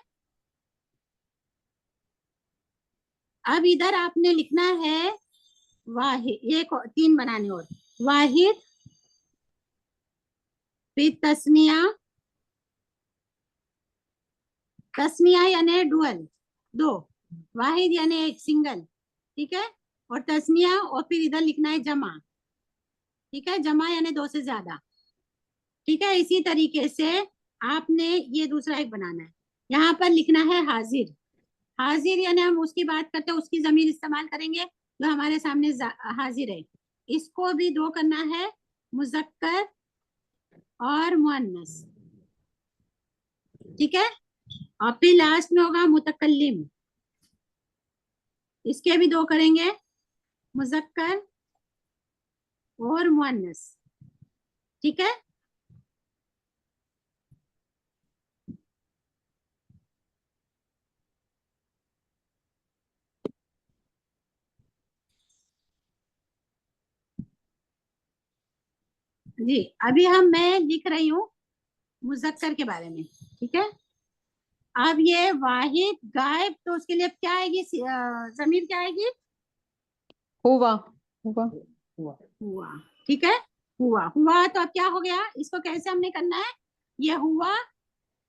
Speaker 1: अब इधर आपने लिखना है वाहिद, ये 3 बनाने और, वाहिद, फिर तस्निया, तस्निया यानी डुअल, 2, वाहिद यानी एक सिंगल, ठीक है। और तस्निया, और फिर इधर लिखना है जमा, ठीक है। जमा यानी 2 से ज्यादा, ठीक है। इसी तरीके से आपने ये दूसरा एक बनाना है, यहाँ पर लिखना है हाजिर। हाजिर यानी हम उसकी बात करते हैं, उसकी जमीर इस्तेमाल करेंगे जो हमारे सामने हाजिर है। इसको भी 2 करना है, मुजक्कर और मुअन्नस, ठीक है। और फिर लास्ट में होगा मुतकल्लिम, इसके भी 2 करेंगे, मुजक्कर और मुअन्नस, ठीक है। जी, अभी मैं लिख रही हूँ, मुजक्कर के बारे में, ठीक है। अब ये वाहिद गायब, तो उसके लिए अब क्या आएगी, जमीर क्या आएगी,
Speaker 3: हुआ हुआ
Speaker 2: हुआ।
Speaker 1: हुआ, ठीक है। हुआ हुआ, तो अब क्या हो गया, इसको कैसे हमने करना है, ये हुआ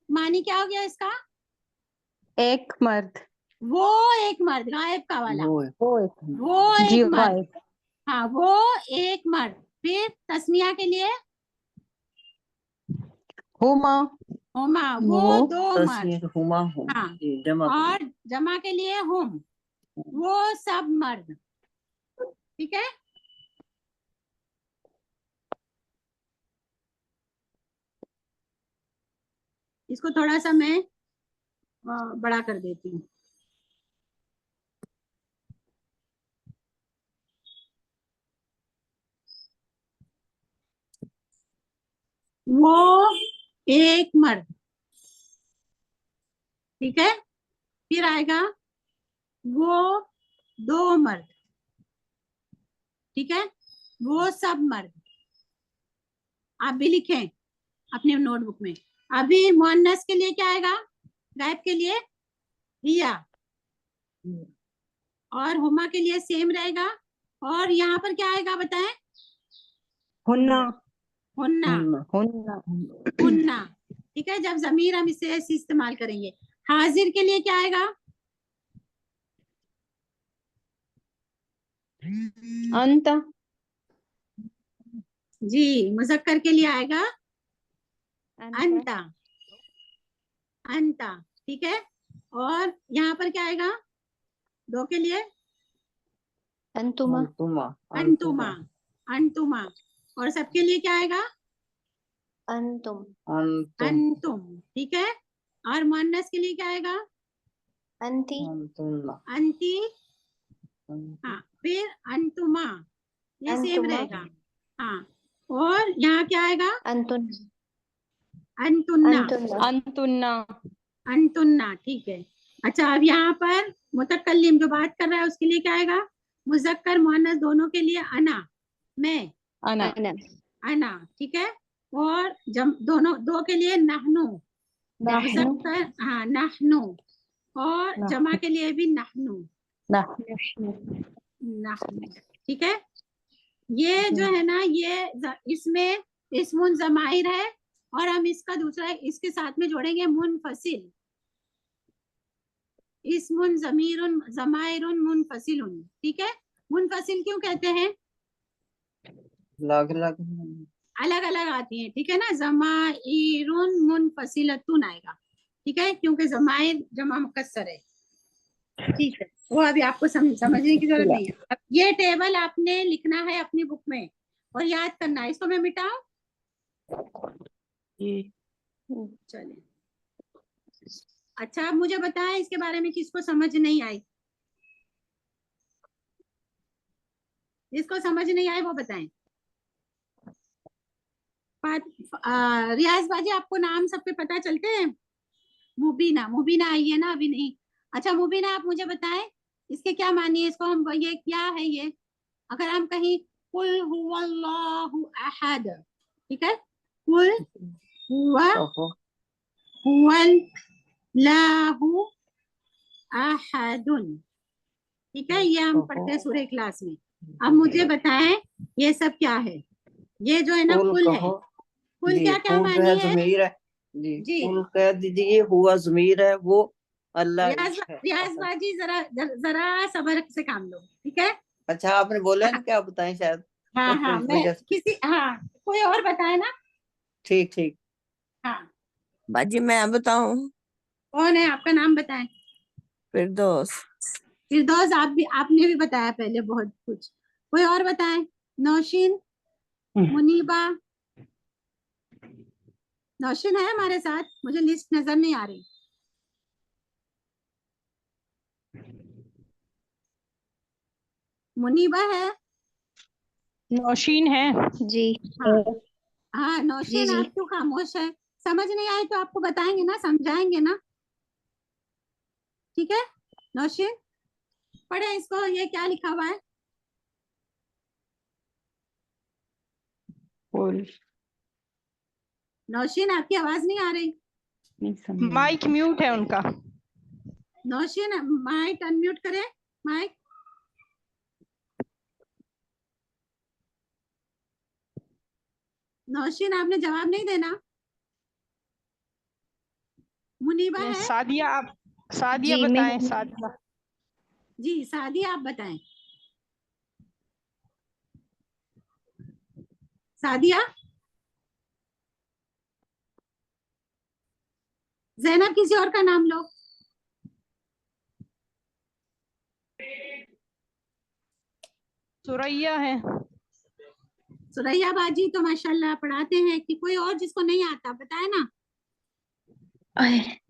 Speaker 1: मानी क्या हो गया इसका,
Speaker 3: एक मर्द
Speaker 1: वो एक मर्द, गायब का वाला,
Speaker 2: वो
Speaker 1: वो
Speaker 3: जी
Speaker 1: एक मर्द,
Speaker 3: गायब
Speaker 1: हाँ वो एक मर्द। फिर तस्निया के लिए
Speaker 3: हुमा
Speaker 1: हुमा, वो
Speaker 3: वो
Speaker 1: दो मर्द,
Speaker 2: तस्नीय हुमा हुम
Speaker 1: हाँ।
Speaker 2: जी जमा करो।
Speaker 1: और जमा के लिए हुम, वो सब मर्द, ठीक है। इसको थोड़ा सा मैं बड़ा कर देती हूँ। वो एक मर्द, ठीक है। फिर आएगा वो दो मर्द, ठीक है। वो सब मर्द, आप भी लिखें अपने नोटबुक में। अभी मुअन्नस के लिए क्या आएगा, गायब के लिए हिया, और हुमा के लिए सेम रहेगा। और यहाँ पर क्या आएगा बताएं,
Speaker 3: हुन्ना
Speaker 1: हुन्ना,
Speaker 3: हुन्ना
Speaker 1: हुन्ना, ठीक है। जब जमीर हम इसे ऐसे इस्तेमाल करेंगे। हाजिर के लिए क्या आएगा,
Speaker 3: अंता
Speaker 1: जी मुजक्कर के लिए आएगा
Speaker 5: अंता
Speaker 1: अंता, अंता, ठीक है। और यहाँ पर क्या आएगा, दो के लिए
Speaker 5: अंतुमा
Speaker 2: अंतुमा
Speaker 1: अंतुमा, अंतुमा। और सबके लिए क्या आएगा,
Speaker 5: अंतुम
Speaker 2: अंतुम
Speaker 1: अंतुम, ठीक है। और मुअन्नस के लिए क्या आएगा,
Speaker 5: अंती
Speaker 2: अंतुमा
Speaker 1: अंती, हाँ। फिर अंतुमा, ये सेम
Speaker 5: अंतुमा
Speaker 1: रहेगा, हाँ। और यहाँ क्या आएगा,
Speaker 5: अंतुन
Speaker 1: अंतुन्ना,
Speaker 5: अंतुन्ना
Speaker 3: अंतुन्ना
Speaker 1: अंतुन्ना, ठीक है। अच्छा, अब यहाँ पर मुतकल्लिम जो बात कर रहा है उसके लिए क्या आएगा, मुजक्कर मुअन्नस दोनों के लिए अना, मैं,
Speaker 3: अना
Speaker 5: अना
Speaker 1: अना, ठीक है। और दोनों दो के लिए नहनु,
Speaker 5: नहनु
Speaker 1: मुजक्कर हाँ नहनु, और
Speaker 3: नह-
Speaker 1: जमा के लिए भी नहनु,
Speaker 3: नह
Speaker 5: नहनु
Speaker 1: नहनु, ठीक है। ये जो है ना, ये इसमें इस्मुन जमाइर है, और हम इसका दूसरा इसके साथ में जोड़ेंगे मुनफसिल, इस्मुन जमीरुन जमाइरुन मुनफसिलुन, ठीक है। मुनफसिल क्यों कहते हैं,
Speaker 2: लग लग
Speaker 1: अलग अलग आती है, ठीक है ना। जमाइरुन मुनफसिलतुन आएगा, ठीक है, क्योंकि जमाइर जमा मुकस्सर है, ठीक है। वो अभी आपको समझने की जरूरत नहीं है। अब ये टेबल आपने लिखना है अपनी बुक में और याद करना है। इसको मैं मिटाऊं, चलिए। अच्छा, अब मुझे बताएं इसके बारे में किसको समझ नहीं आई, जिसको समझ नहीं आई वो बताएं। रियाज बाजी, आपको नाम सबके पता चलते हैं, मुबीना, मुबीना आई है ना, अभी नहीं। अच्छा मुबीना, आप मुझे बताएं इसके क्या मानी है, इसको हम, ये क्या है ये, अगर हम कहीं कुल हुवल्लाहु अहद, ठीक है, कुल हुवा
Speaker 2: कहो
Speaker 1: हुवल्लाहु अहदुन, ठीक है। ये हम
Speaker 2: कहो
Speaker 1: पढ़ते हैं सूरह इखलास में। अब मुझे बताएं ये सब क्या है, ये जो है ना
Speaker 2: कुल
Speaker 1: कुल है,
Speaker 2: कहो
Speaker 1: कुल
Speaker 2: जी।
Speaker 1: क्या क्या
Speaker 2: कुल जो
Speaker 1: मानी
Speaker 2: है
Speaker 1: है,
Speaker 2: जमीर है जी।
Speaker 1: जी।
Speaker 2: कुल कह दीजिए हुआ जमीर है, वो अल्लाह
Speaker 1: रियाज
Speaker 2: है।
Speaker 1: रियाज बाजी, जरा जरा सबर से काम लो, ठीक है।
Speaker 2: अच्छा आपने बोला ना क्या बताएं शायद
Speaker 1: हाँ
Speaker 2: तो
Speaker 1: हाँ,
Speaker 2: इस
Speaker 1: मैं
Speaker 2: वजह से।
Speaker 1: किसी, हाँ कोई और बताए ना,
Speaker 2: ठीक ठीक।
Speaker 1: हाँ।
Speaker 4: बाजी मैं बताऊं?
Speaker 1: कौन है, आपका नाम बताएं।
Speaker 4: फिरदौस।
Speaker 1: फिरदौस, आप भी, आपने भी बताया पहले बहुत कुछ। कोई और बताएं, नौशीन, मुनीबा, नौशीन है हमारे साथ, मुझे लिस्ट नजर नहीं आ रही। मुनीबा है,
Speaker 3: नौशीन है
Speaker 5: जी
Speaker 1: हाँ हाँ।
Speaker 5: जी
Speaker 1: नौशीन,
Speaker 5: जी
Speaker 1: आप क्यों खामोश है, समझ नहीं आए तो आपको बताएंगे ना, समझाएंगे ना, ठीक है। नौशीन, पढ़े इसको, ये क्या लिखा हुआ है,
Speaker 3: कुल
Speaker 1: नौशीन आपकी आवाज नहीं आ रही।
Speaker 3: माइक म्यूट है उनका।
Speaker 1: नौशीन माइक अनम्यूट करें, माइक। नौशीन आपने जवाब नहीं देना। मुनीबा है?
Speaker 3: सादिया, आप सादिया
Speaker 5: जी मैं
Speaker 3: बताएं।
Speaker 5: हूँ।
Speaker 3: सादिया,
Speaker 1: जी सादिया आप बताएं। सादिया। जैनब किसी और का नाम लो।
Speaker 3: सुरैया है।
Speaker 1: सुरैया बाजी तो माशाल्लाह पढ़ाते हैं। कि कोई और जिसको नहीं आता बताए ना।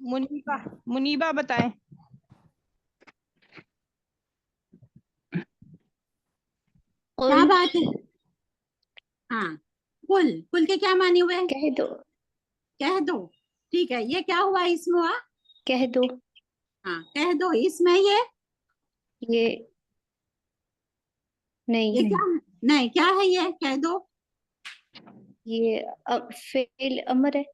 Speaker 3: मुनीबा, मुनीबा बताएं।
Speaker 1: क्या
Speaker 5: कुल
Speaker 1: बात है। हाँ, कुल, कुल के क्या माने हुए?
Speaker 5: कह दो,
Speaker 1: कह दो। ठीक है, ये क्या हुआ? इसमें हुआ।
Speaker 5: कह दो।
Speaker 1: हाँ, कह दो। इसमें ये
Speaker 5: ये नहीं,
Speaker 1: क्या? नहीं, क्या है ये? कह दो।
Speaker 5: ये फेल अमर है।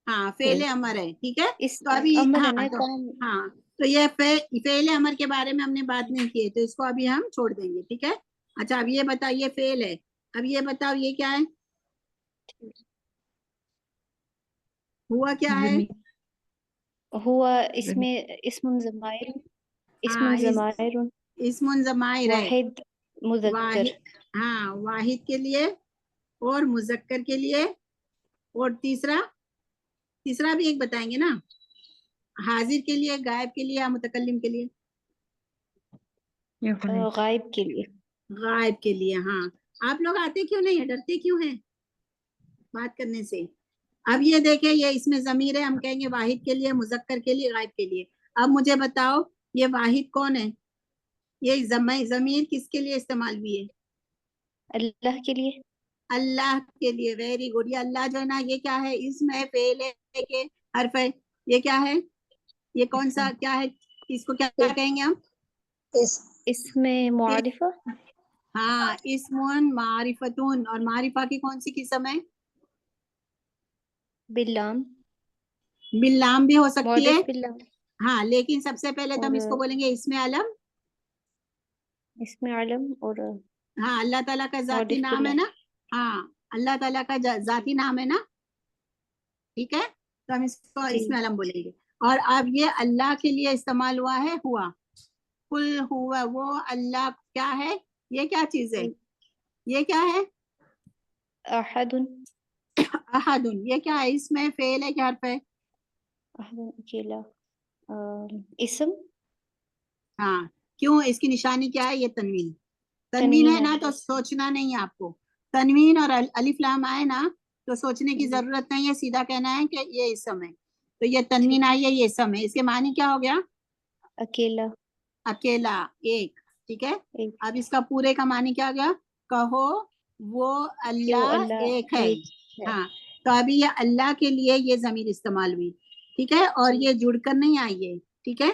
Speaker 1: हाँ, फेले अमर है। ठीक है,
Speaker 5: इस
Speaker 1: तो अभी
Speaker 5: अमर
Speaker 1: हाँ
Speaker 5: है ना
Speaker 1: तो
Speaker 5: काम।
Speaker 1: हाँ तो ये फेले अमर के बारे में हमने बात नहीं की है, तो इसको अभी हम छोड़ देंगे। ठीक है। अच्छा, अब ये बताइए, फेल है। अब ये बताओ ये क्या है? हुआ क्या है?
Speaker 5: हुआ इसमें इस्मुन ज़माइर, इस्मुन
Speaker 1: हाँ,
Speaker 5: ज़माइर
Speaker 1: इसमुन जमाइर है।
Speaker 5: वाहिद मुज़क्कर।
Speaker 1: वाहिद। हाँ, वाहिद के लिए और मुजक्कर के लिए। और तीसरा, तीसरा भी एक बताएंगे ना। हाजिर के लिए, गायब के लिए या मुतकल्लिम के लिए?
Speaker 5: गायब के लिए।
Speaker 1: गायब के लिए। हाँ। आप लोग आते क्यों नहीं है? डरते क्यों हैं बात करने से? अब ये देखें, ये इसमें जमीर है, हम कहेंगे वाहिद के लिए, मुजक्कर के लिए, गायब के लिए। अब मुझे बताओ, ये वाहिद कौन है? ये जमीर किसके लिए इस्तेमाल हुई है?
Speaker 5: अल्लाह के लिए।
Speaker 1: अल्लाह के लिए। Very good. ये अल्लाह जो है ना, ये क्या है? इसमें है, फेल है के हर्फ है? ये क्या है? ये कौन सा क्या है? इसको क्या क्या कहेंगे हम?
Speaker 5: इसमें मुआरिफा।
Speaker 1: हाँ, इस्मुन मारिफतुन। और मारिफा की कौन सी किस्म है?
Speaker 5: बिल्लाम।
Speaker 1: बिल्लाम भी हो सकती है।
Speaker 5: मौरिफ बिल्लाम।
Speaker 1: हाँ, लेकिन सबसे पहले तो हम
Speaker 5: और
Speaker 1: इसको बोलेंगे इसमें आलम।
Speaker 5: इसमें आलम और
Speaker 1: हाँ, अल्लाह ताला का जाती
Speaker 5: मौरिफ
Speaker 1: नाम है
Speaker 5: बिल्लाम।
Speaker 1: ना। हाँ, अल्लाह ताला का जाती नाम है ना। ठीक है, तो हम इसको
Speaker 5: जी
Speaker 1: इसमें आलम बोलेंगे। और अब ये अल्लाह के लिए इस्तेमाल हुआ है, हुआ। कुल हुआ, वो अल्लाह क्या है? ये क्या चीज है? ये क्या है?
Speaker 5: अहदुन।
Speaker 1: अहदुन। ये क्या है? इसमें फेल है क्या हर्फ है?
Speaker 5: अहदुन अकेला। इसम।
Speaker 1: हाँ। क्यों? इसकी निशानी क्या है? ये तनवीन। तनवीन
Speaker 5: तनवीन
Speaker 1: है
Speaker 5: है।
Speaker 1: ना, तो सोचना नहीं है आपको। तनवीन और अलिफ लाम आए ना, तो सोचने की
Speaker 5: जी
Speaker 1: जरूरत नहीं है। सीधा कहना है कि ये इसम है। तो ये
Speaker 5: ठीक।
Speaker 1: तनवीन आई है, ये इसम है। इसके मानी क्या हो गया?
Speaker 5: अकेला।
Speaker 1: अकेला, एक। ठीक है।
Speaker 5: एक।
Speaker 1: अब इसका पूरे का मानी क्या हो गया? कहो वो
Speaker 5: कि वो
Speaker 1: अल्लाह एक
Speaker 5: अल्लाह
Speaker 1: है।
Speaker 5: एक है।
Speaker 1: हाँ, तो अभी ये अल्लाह के लिए ये जमीर इस्तेमाल हुई। ठीक है, और
Speaker 5: जी
Speaker 1: ये जुड़कर नहीं आई है। ठीक है,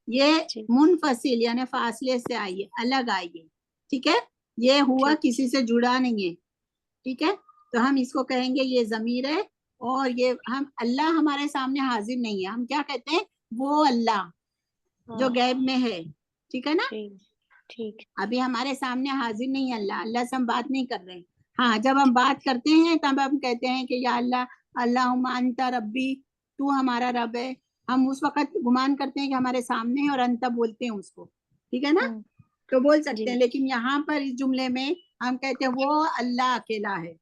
Speaker 1: ये
Speaker 5: जी
Speaker 1: मुनफसिल यानी फासले से आई है, अलग आई है। ठीक है, ये हुआ
Speaker 5: ठीक।
Speaker 1: किसी से जुड़ा नहीं है। ठीक है, तो हम इसको कहेंगे ये जमीर है। और ये हम अल्लाह हमारे सामने हाजिर नहीं है, हम क्या कहते हैं? वो अल्लाह जो
Speaker 5: हाँ
Speaker 1: गैब में है। ठीक है ना।
Speaker 5: ठीक ठीक।
Speaker 1: अभी हमारे सामने हाजिर नहीं है अल्लाह, अल्लाह से हम बात नहीं कर रहे हैं। हाँ, जब हम बात करते हैं तब हम कहते हैं कि या अल्लाह, अल्लाहुम्मा अंता रब्बी, तू हमारा रब है। हम उस वक्त गुमान करते हैं कि हमारे सामने है और अंता बोलते हैं उसको। ठीक है ना,
Speaker 5: हाँ
Speaker 1: तो बोल सकते हैं।
Speaker 5: जी
Speaker 1: लेकिन यहाँ पर इस जुमले में हम कहते हैं वो अल्लाह अकेला है।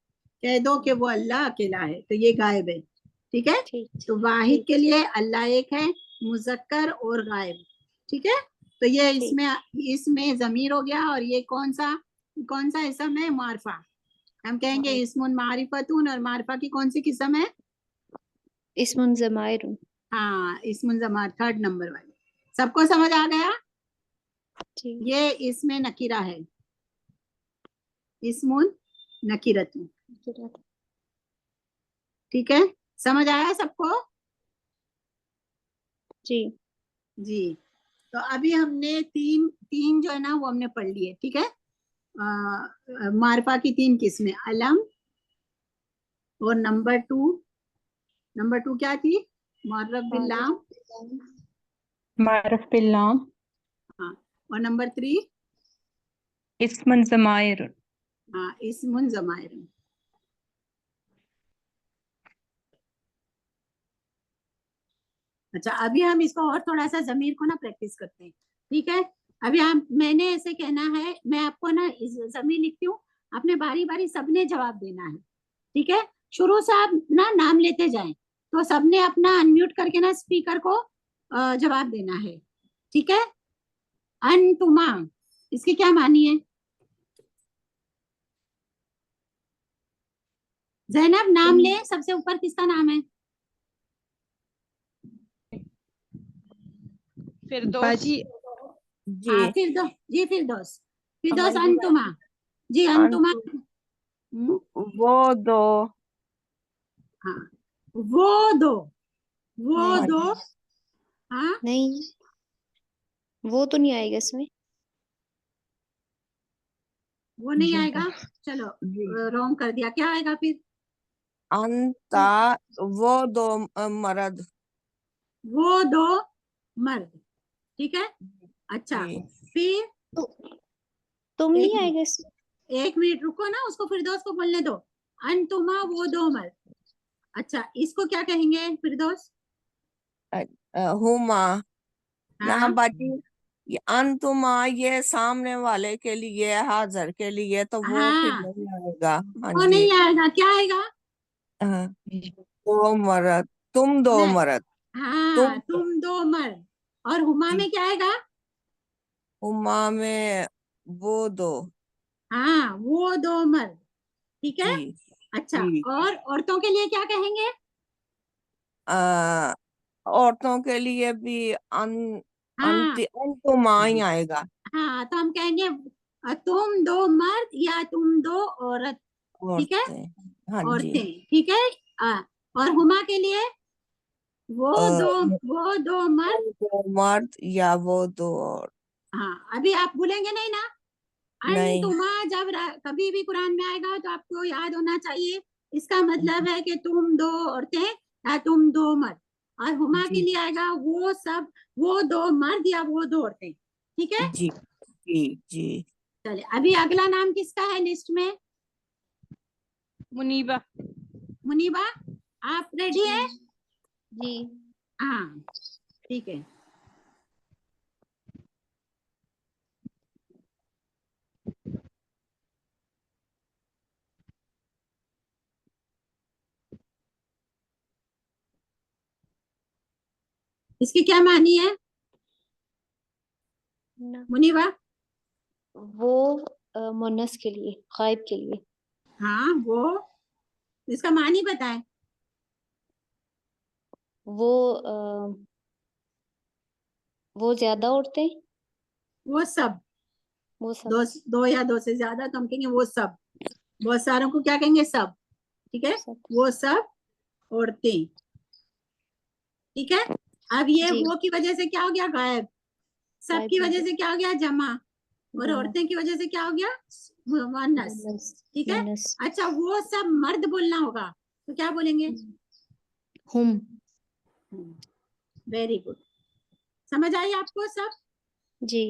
Speaker 1: कह दो कि वो अल्लाह अकेला है, तो ये गायब है। ठीक है,
Speaker 5: ठीक
Speaker 1: तो वाहिद
Speaker 5: ठीक
Speaker 1: के लिए अल्लाह एक है, मुजक्कर और गायब। ठीक है, तो ये
Speaker 5: ठीक।
Speaker 1: इसमें जमीर हो गया। और ये कौन सा इसम है? मारफा। हम कहेंगे
Speaker 5: हाँ
Speaker 1: इसमुन मारिफतून। और मारफा की कौन सी किस्म है?
Speaker 5: इस्मुन ज़माइर।
Speaker 1: हाँ, इसमुन जमार, थर्ड नंबर वाली। सबको समझ आ गया?
Speaker 5: जी
Speaker 1: ये इसमें नकीरा है, इसमुन नकीरतun। ठीक है, समझ आया सबको?
Speaker 5: जी
Speaker 1: जी। तो अभी हमने तीन तीन जो है ना वो हमने पढ़ लिए। ठीक है, मारफा की तीन किस्में, अलम और नंबर 2 नंबर 2 क्या थी? मुअर्रफ बिल लाम।
Speaker 3: मारफ बिल्लाम,
Speaker 1: हाँ, और नंबर 3?
Speaker 3: इस्मुन ज़माइर।
Speaker 1: हाँ, इस्मुन ज़माइर। अच्छा, अभी हम इसको और थोड़ा सा जमीर को ना प्रैक्टिस करते हैं, ठीक है? अभी हम, मैंने ऐसे कहना है, मैं आपको ना इस जमीर लिखती हूँ, आपने बारी बारी सबने जवाब देना है, ठीक है? शुरू से आप ना नाम लेते जाएं, तो सबने अपना अनम्यूट करके ना स्पीकर को जवाब देना है, ठीक है? अनतुमा, इसकी क्या मानी है? जैनब नाम ले, सबसे ऊपर किसका नाम है?
Speaker 3: फिरदौस।
Speaker 4: बाजी
Speaker 1: हाँ,
Speaker 4: जी
Speaker 1: फिरदौस जी, फिरदौस। फिरदौस,
Speaker 4: हाँ जी
Speaker 1: अनतुमा जी, अनतुमा।
Speaker 4: अंतु
Speaker 1: हम्म,
Speaker 4: वो दो
Speaker 1: हाँ, वो दो, वो
Speaker 5: नहीं
Speaker 1: दो। हाँ,
Speaker 5: नहीं, वो तो नहीं आएगा इसमें।
Speaker 1: वो नहीं
Speaker 4: जी
Speaker 1: आएगा। चलो,
Speaker 4: जी
Speaker 1: रॉन्ग कर दिया, क्या आएगा फिर?
Speaker 4: अंता वो दो मर्द
Speaker 1: वो दो मर्द, ठीक है? अच्छा,
Speaker 4: जी
Speaker 1: फिर
Speaker 5: तो तुम
Speaker 1: एक
Speaker 5: नहीं
Speaker 1: मिनट,
Speaker 5: आएगा इसमें।
Speaker 1: एक मिनट रुको ना, उसको फिरदौस को बोलने दो। अनतुमा वो दो मर्द। अच्छा, इसको क्या कहेंगे फिरदौस?
Speaker 4: हुमा ना
Speaker 1: हाँ
Speaker 4: बाजी ये अंतुमा ये सामने वाले के लिए हाजिर के लिए तो वो फिर
Speaker 1: हाँ,
Speaker 4: नहीं आएगा। हाँ
Speaker 1: वो
Speaker 4: जी
Speaker 1: नहीं आएगा, क्या आएगा?
Speaker 4: हाँ, दो मर्द तुम दो
Speaker 1: नहीं,
Speaker 4: मर्द
Speaker 1: हाँ,
Speaker 4: तुम
Speaker 1: तुम दो मर्द। और हुमा
Speaker 4: जी
Speaker 1: में क्या आएगा?
Speaker 4: हुमा में वो दो
Speaker 1: हाँ, वो दो मर्द, ठीक है?
Speaker 4: जी
Speaker 1: अच्छा,
Speaker 4: जी
Speaker 1: और औरतों के लिए क्या कहेंगे?
Speaker 4: आ, औरतों के लिए भी
Speaker 1: हाँ,
Speaker 4: अंतुमा ही आएगा।
Speaker 1: हाँ, तो हम कहेंगे तुम दो मर्द या तुम दो औरत, ठीक है?
Speaker 4: औरतें हाँ जी
Speaker 1: औरतें, ठीक है? आ, और हुमा के लिए वो
Speaker 4: अ,
Speaker 1: दो, वो दो मर्द।
Speaker 4: वो दो मर्द या वो दो और
Speaker 1: हाँ, अभी आप भूलेंगे नहीं ना?
Speaker 4: नहीं
Speaker 1: अनतुमा जब कभी भी कुरान में आएगा तो आपको याद होना चाहिए, इसका मतलब है कि तुम दो औरतें या तुम दो मर्द। और हुमा के
Speaker 4: जी
Speaker 1: लिए आएगा वो सब, वो दो मर्द या वो दो औरतें, ठीक है?
Speaker 4: जी जी जी
Speaker 1: चलिए, अभी अगला नाम किसका है लिस्ट में?
Speaker 3: मुनीबा।
Speaker 1: मुनीबा, आप रेडी है?
Speaker 5: जी।
Speaker 1: हाँ, ठीक है। इसकी क्या मानी है
Speaker 5: ना,
Speaker 1: मुनीबा?
Speaker 5: वो मुन्नस के लिए, गायब के लिए।
Speaker 1: हाँ, वो, इसका मानी बताए।
Speaker 5: वो वो ज्यादा औरतें,
Speaker 1: वो सब,
Speaker 5: वो सब।
Speaker 1: दो, दो या दो से ज्यादा, तो हम कहेंगे वो सब। बहुत सारों को क्या कहेंगे? सब, ठीक है?
Speaker 5: सब।
Speaker 1: वो सब औरतें, ठीक है? अब ये
Speaker 5: जी।
Speaker 1: वो की वजह से क्या हो गया? गायब। सब
Speaker 5: गायब
Speaker 1: की
Speaker 5: हो
Speaker 1: वजह
Speaker 5: गया।
Speaker 1: से क्या हो गया? जमा। और
Speaker 5: जमा।
Speaker 1: औरतें की वजह से क्या हो गया? मुअन्नस,
Speaker 5: मुन्नस।
Speaker 1: ठीक है?
Speaker 5: मुन्नस।
Speaker 1: अच्छा, वो सब मर्द बोलना होगा, तो क्या बोलेंगे?
Speaker 5: हुम।
Speaker 1: Very good. समझ आई आपको सब?
Speaker 5: जी।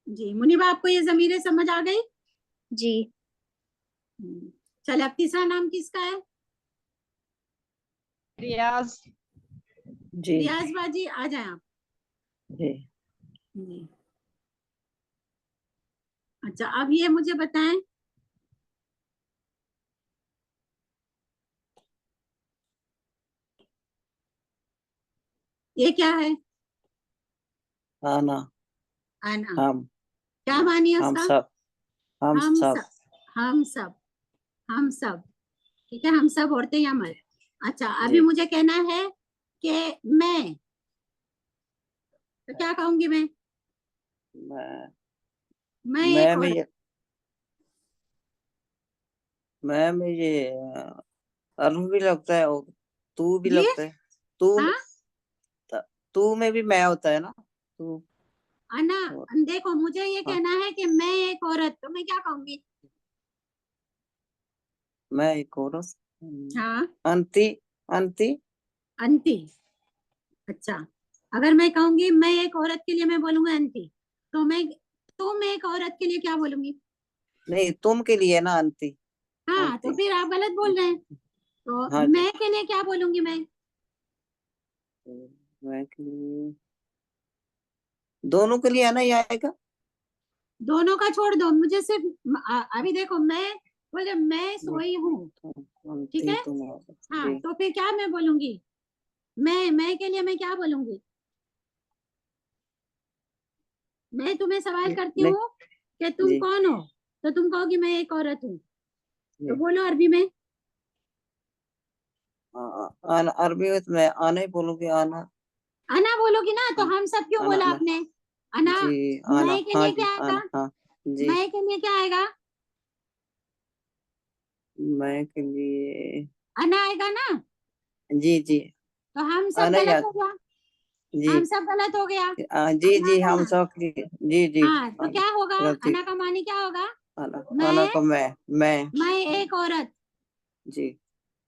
Speaker 1: जी, मुनीबा, आपको ये जमीरें समझ आ गई?
Speaker 5: जी।
Speaker 1: चल, अब तीसरा नाम किसका है?
Speaker 3: रियाज।
Speaker 2: जी
Speaker 1: रियाज बाजी, आ जाए आप।
Speaker 2: जी।
Speaker 1: जी। अच्छा, अब ये मुझे बताएं, ये क्या है?
Speaker 2: आना।
Speaker 1: आना,
Speaker 2: हम
Speaker 1: क्या मानी है
Speaker 2: हम
Speaker 1: उसका?
Speaker 2: सब हम
Speaker 1: हम
Speaker 2: सब
Speaker 1: सब, हम सब, हम सब, ठीक है? हम सब औरतें या मर्द। अच्छा, अभी
Speaker 2: जी।
Speaker 1: मुझे कहना है कि मैं, तो क्या कहूंगी मैं?
Speaker 2: मैं
Speaker 1: मैं
Speaker 2: मैं
Speaker 1: एक
Speaker 2: में
Speaker 1: औरत।
Speaker 2: ये मैं में ये अर्फ भी लगता है और तू भी
Speaker 1: जी,
Speaker 2: लगता है। तू
Speaker 1: हाँ,
Speaker 2: तू में भी मैं होता है ना, तू।
Speaker 1: अना।
Speaker 2: और
Speaker 1: देखो, मुझे ये
Speaker 2: हाँ,
Speaker 1: कहना है कि मैं एक औरत, तो मैं क्या कहूंगी?
Speaker 2: मैं एक औरत।
Speaker 1: हाँ,
Speaker 2: अंती अंती
Speaker 1: अंती। अच्छा, अगर मैं कहूंगी मैं एक औरत के लिए मैं बोलूंगी अंती, तो तुम एक औरत के लिए क्या बोलूंगी?
Speaker 2: नहीं, तुम के लिए ना अंती।
Speaker 1: हाँ, तो
Speaker 2: अंती।
Speaker 1: फिर आप गलत बोल रहे हैं। तो
Speaker 2: हाँ जी।
Speaker 1: मैं के लिए क्या बोलूंगी मैं?
Speaker 2: मैं के लिए, दोनों के लिए है ना, ये आएगा।
Speaker 1: दोनों का छोड़ दो, मुझे सिर्फ अभी देखो, मैं बोले मैं
Speaker 2: जी।
Speaker 1: सोई हूँ, ठीक
Speaker 2: अंती
Speaker 1: है।
Speaker 2: तुम औरत।
Speaker 1: हाँ,
Speaker 2: जी
Speaker 1: तो फिर क्या मैं बोलूंगी? मैं के लिए मैं क्या बोलूंगी? मैं तुम्हें सवाल
Speaker 2: जी।
Speaker 1: करती
Speaker 2: नहीं।
Speaker 1: हूँ कि तुम
Speaker 2: जी
Speaker 1: कौन हो, तो तुम कहोगी मैं एक औरत हूँ, तो
Speaker 2: जी।
Speaker 1: बोलो अरबी में।
Speaker 2: आना अरबी में तो मैं आना ही बोलूंगी, आना।
Speaker 1: अना बोलोगी ना, तो
Speaker 2: हाँ,
Speaker 1: हम सब क्यों
Speaker 2: आना
Speaker 1: बोला
Speaker 2: आना।
Speaker 1: आपने? अना।
Speaker 2: जी आना,
Speaker 1: मैं के
Speaker 2: हाँ
Speaker 1: लिए
Speaker 2: जी
Speaker 1: क्या आएगा?
Speaker 2: आना, हाँ जी।
Speaker 1: मैं के लिए क्या आएगा?
Speaker 2: मैं के लिए,
Speaker 1: अना आएगा ना,
Speaker 2: जी जी,
Speaker 1: तो हम सब
Speaker 2: आना
Speaker 1: गलत
Speaker 2: याद।
Speaker 1: हो गया।
Speaker 2: जी।
Speaker 1: हम सब गलत हो गया।
Speaker 2: जी
Speaker 1: अना
Speaker 2: जी,
Speaker 1: का
Speaker 2: हम सब जी जी।
Speaker 1: हाँ, तो
Speaker 2: आना,
Speaker 1: क्या होगा?
Speaker 2: गलती।
Speaker 1: अना का मानी क्या होगा?
Speaker 2: आना, आना
Speaker 1: मैं
Speaker 2: को मैं।
Speaker 1: मैं एक औरत,
Speaker 2: जी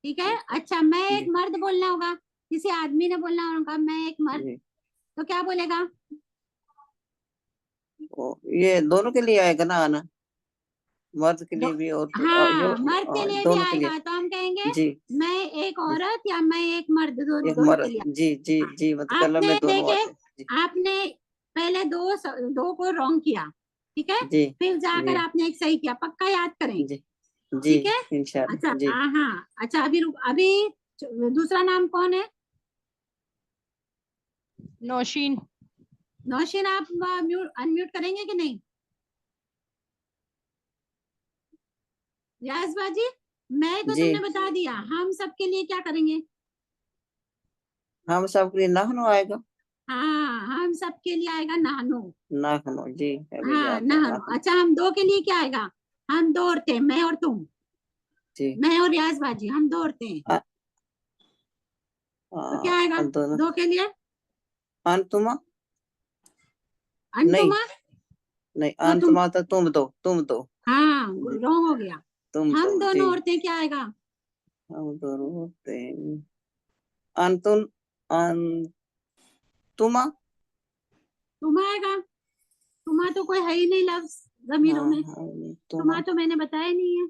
Speaker 1: ठीक है। अच्छा, मैं एक
Speaker 2: जी
Speaker 1: मर्द बोलना होगा, किसी आदमी ने बोलना होगा मैं एक मर्द,
Speaker 2: जी।
Speaker 1: तो क्या बोलेगा?
Speaker 2: ये दोनों के लिए आएगा ना आना, मर्द के
Speaker 1: दो,
Speaker 2: लिए भी और जो
Speaker 1: हाँ, मर्द के लिए भी
Speaker 2: दोनों के लिए।
Speaker 1: आएगा, तो हम कहेंगे
Speaker 2: जी
Speaker 1: मैं एक
Speaker 2: जी।
Speaker 1: औरत या मैं एक मर्द,
Speaker 2: एक
Speaker 1: दोनों के
Speaker 2: मर्द,
Speaker 1: लिए।
Speaker 2: जी जी
Speaker 1: हाँ,
Speaker 2: जी, मतलब कलर
Speaker 1: आपने
Speaker 2: में दोनों
Speaker 1: देखे,
Speaker 2: आते हैं। जी
Speaker 1: आपने पहले दो को रॉन्ग किया, ठीक है,
Speaker 2: जी
Speaker 1: फिर
Speaker 2: जी
Speaker 1: जाकर आपने एक सही किया, पक्का याद करें,
Speaker 2: जी जी।
Speaker 1: ठीक है। अच्छा,
Speaker 2: इंशाल्लाह जी।
Speaker 1: हाँ, अच्छा, अभी दूसरा नाम कौन है?
Speaker 3: नौशीन।
Speaker 1: नौशीन, आप अनम्यूट करेंगे कि नहीं? रियाज बाजी, मैं तो
Speaker 2: जी,
Speaker 1: तुमने बता दिया, हम सबके लिए क्या करेंगे?
Speaker 2: हम सब के लिए नाखनो आएगा।
Speaker 1: हाँ, हम सबके लिए आएगा नानो।
Speaker 2: नाखनो जी, अभी
Speaker 1: हाँ,
Speaker 2: याद है
Speaker 1: नानो।
Speaker 2: नाखनो।
Speaker 1: अच्छा, हम दो के लिए क्या आएगा? हम दो औरतें, मैं और तुम,
Speaker 2: जी।
Speaker 1: मैं और रियाज बाजी, हम दो औरतें हैं,
Speaker 2: आ,
Speaker 1: तो क्या आएगा
Speaker 2: दोनों।
Speaker 1: दो के लिए?
Speaker 2: अंतुमा। नहीं
Speaker 1: अंतुमा।
Speaker 2: नहीं,
Speaker 1: तो तुम,
Speaker 2: अंतुमा तो तुम दो।
Speaker 1: हाँ,
Speaker 2: जी,
Speaker 1: रॉन्ग हो गया।
Speaker 2: तुम दो
Speaker 1: हम
Speaker 2: जी।
Speaker 1: दोनों औरतें क्या आएगा?
Speaker 2: हम दोनों होते हैं अंतुन, अंतुमा।
Speaker 1: तुम आएगा। तुमा तो कोई है ही नहीं लफ्ज जमीरों
Speaker 2: हाँ
Speaker 1: में,
Speaker 2: हाँ,
Speaker 1: तुमा
Speaker 2: तुमा।
Speaker 1: तो मैंने बताया नहीं है।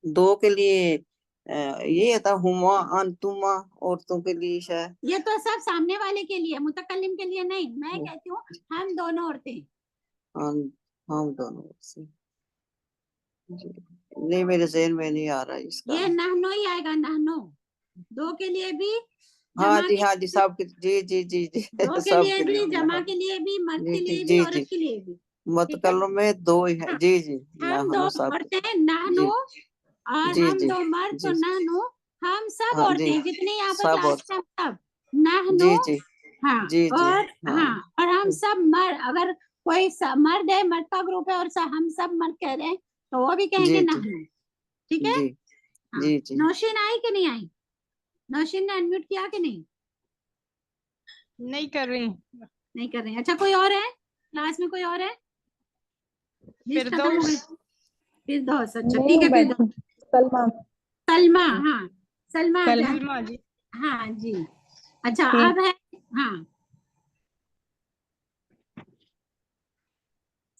Speaker 2: दो के लिए ये था हुमा, अंतुमा, औरतों के लिए शायद।
Speaker 1: ये तो सब सामने वाले के लिए, मुतकल्लिम के लिए नहीं, मैं कहती हूँ हम दोनों औरतें।
Speaker 2: हम दोनों से। जी। नहीं, मेरे जहन में नहीं आ रहा इसका।
Speaker 1: ये नहनो ही आएगा, नहनो। दो के लिए भी,
Speaker 2: हाँ
Speaker 1: जमा
Speaker 2: जी
Speaker 1: के
Speaker 2: हाँ जी,
Speaker 1: लिए भी,
Speaker 2: सब जी जी जी जी।
Speaker 1: दो के
Speaker 2: सब
Speaker 1: लिए
Speaker 2: के लिए
Speaker 1: भी,
Speaker 2: होना
Speaker 1: जमा
Speaker 2: है।
Speaker 1: के लिए भी, मर्द
Speaker 2: जी
Speaker 1: के
Speaker 2: जी
Speaker 1: लिए भी,
Speaker 2: जी
Speaker 1: औरत
Speaker 2: जी,
Speaker 1: के लिए भी, ठीक है।
Speaker 2: मतलब में दो ही है
Speaker 1: हाँ,
Speaker 2: जी जी। ना
Speaker 1: हम दो
Speaker 2: हनो सब।
Speaker 1: औरतें नहनो,
Speaker 2: जी
Speaker 1: और
Speaker 2: जी
Speaker 1: हम
Speaker 2: जी
Speaker 1: दो मर्द तो
Speaker 2: जी।
Speaker 1: नहनो। हम सब
Speaker 2: हाँ जी,
Speaker 1: औरतें जितने यहाँ पर
Speaker 2: सब
Speaker 1: क्लास
Speaker 2: और।
Speaker 1: में, हम सब नहनो।
Speaker 2: जी जी
Speaker 1: हाँ,
Speaker 2: जी जी।
Speaker 1: और
Speaker 2: हाँ
Speaker 1: हाँ, और हम सब मर्द, अगर कोई मर्द है, मर्द का ग्रुप है और हम सब मर्द कह रहे हैं, तो वो भी कहेंगे
Speaker 2: जी जी
Speaker 1: नहनो, ठीक है।
Speaker 2: जी
Speaker 1: हाँ,
Speaker 2: जी जी।
Speaker 1: नौशीन आई कि नहीं आई? नौशीन ने अनम्यूट किया कि नहीं?
Speaker 3: नहीं कर रही।
Speaker 1: नहीं कर रहे हैं। अच्छा, कोई और है क्लास में? कोई और है? लिस्ट खत्म हो गई।
Speaker 3: फिरदौस।
Speaker 1: फिरदौस, अच्छा ठीक
Speaker 3: नहीं
Speaker 1: है,
Speaker 3: बाजी,
Speaker 1: फिरदौस।
Speaker 3: सलमा।
Speaker 1: सलमा, हाँ, सलमा आ जाए।
Speaker 3: सलमा जी।
Speaker 1: हाँ जी। अच्छा,
Speaker 3: ठीक।
Speaker 1: अब है, हाँ,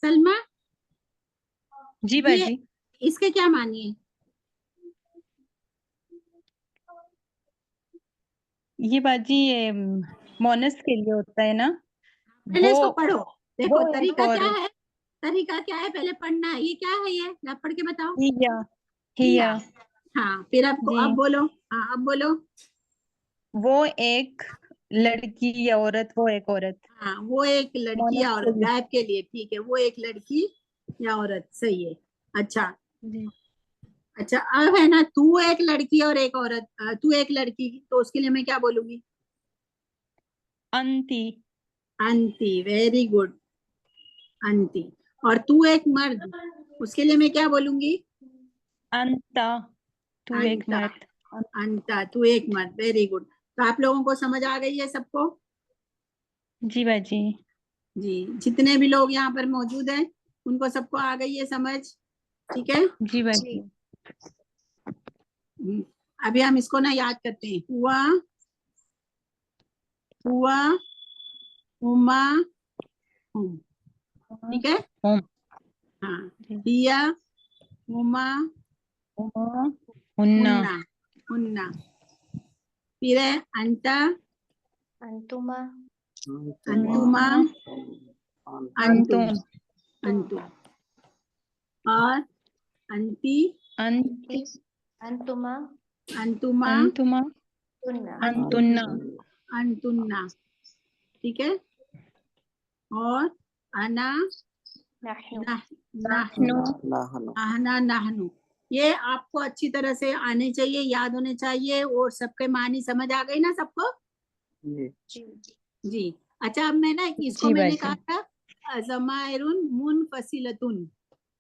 Speaker 1: सलमा,
Speaker 3: जी
Speaker 1: ये
Speaker 3: बाजी।
Speaker 1: इसके क्या मानिए?
Speaker 3: ये बाजी ये मोनस के लिए होता है ना।
Speaker 1: पहले
Speaker 3: वो
Speaker 1: इसको पढ़ो, देखो
Speaker 3: वो एक
Speaker 1: तरीका
Speaker 3: और
Speaker 1: क्या है, तरीका क्या है, पहले पढ़ना है। ये क्या है, ये आप पढ़ के बताओ।
Speaker 3: हिया।
Speaker 1: हिया।
Speaker 3: हिया।
Speaker 1: हाँ, फिर आपको
Speaker 3: जी।
Speaker 1: अब बोलो। हाँ, अब बोलो।
Speaker 3: वो एक लड़की या औरत, वो एक औरत।
Speaker 1: हाँ, वो एक लड़की
Speaker 3: मोनस
Speaker 1: या
Speaker 3: के
Speaker 1: औरत,
Speaker 3: लिए।
Speaker 1: गायब के लिए, ठीक है, वो एक लड़की या औरत, सही है। अच्छा।
Speaker 3: जी।
Speaker 1: अच्छा, अब है ना, तू एक लड़की और एक औरत, तू एक लड़की, तो उसके लिए मैं क्या बोलूंगी?
Speaker 3: अंती।
Speaker 1: अंती, वेरी गुड, अंती। और तू एक मर्द, उसके लिए मैं क्या बोलूंगी?
Speaker 3: अंता। तू एक
Speaker 1: अंता।
Speaker 3: मर्द।
Speaker 1: अंता, तू एक मर्द, वेरी गुड। तो आप लोगों को समझ आ गई है सबको?
Speaker 3: जी बाजी।
Speaker 1: जी, जितने भी लोग यहाँ पर मौजूद हैं, उनको सबको आ गई है समझ, ठीक है।
Speaker 3: जी बाजी।
Speaker 1: अभी हम इसको ना याद करते हैं। हुआ, हुआ, हुमा, हुम। ठीक है,
Speaker 3: हुम,
Speaker 1: हाँ। हिया, हुमा,
Speaker 3: हुमा, हुन्ना,
Speaker 1: हुन्ना, हुन्ना। फिर है अंता,
Speaker 5: अंतुमा,
Speaker 1: अंतुमा, अंतुम,
Speaker 3: अंतुम,
Speaker 1: अंतुम। और अंती,
Speaker 3: अंति,
Speaker 5: अंतुमा,
Speaker 1: अंतुमा,
Speaker 3: अंतुमा,
Speaker 5: तुन्ना,
Speaker 3: अंतुन्ना,
Speaker 1: अंतुन्ना। ठीक है, और अना,
Speaker 5: नहनु,
Speaker 1: नहनु,
Speaker 3: नहनु,
Speaker 1: आहना, नहनु। ये आपको अच्छी तरह से आने चाहिए, याद होने चाहिए। और सबके मानी समझ आ गई ना सबको?
Speaker 2: जी
Speaker 5: जी,
Speaker 1: जी। अच्छा, अब मैं ना इसको
Speaker 3: जी
Speaker 1: मैंने
Speaker 3: बाजी।
Speaker 1: कहा था ज़माइरुन मुनफसिलतुन,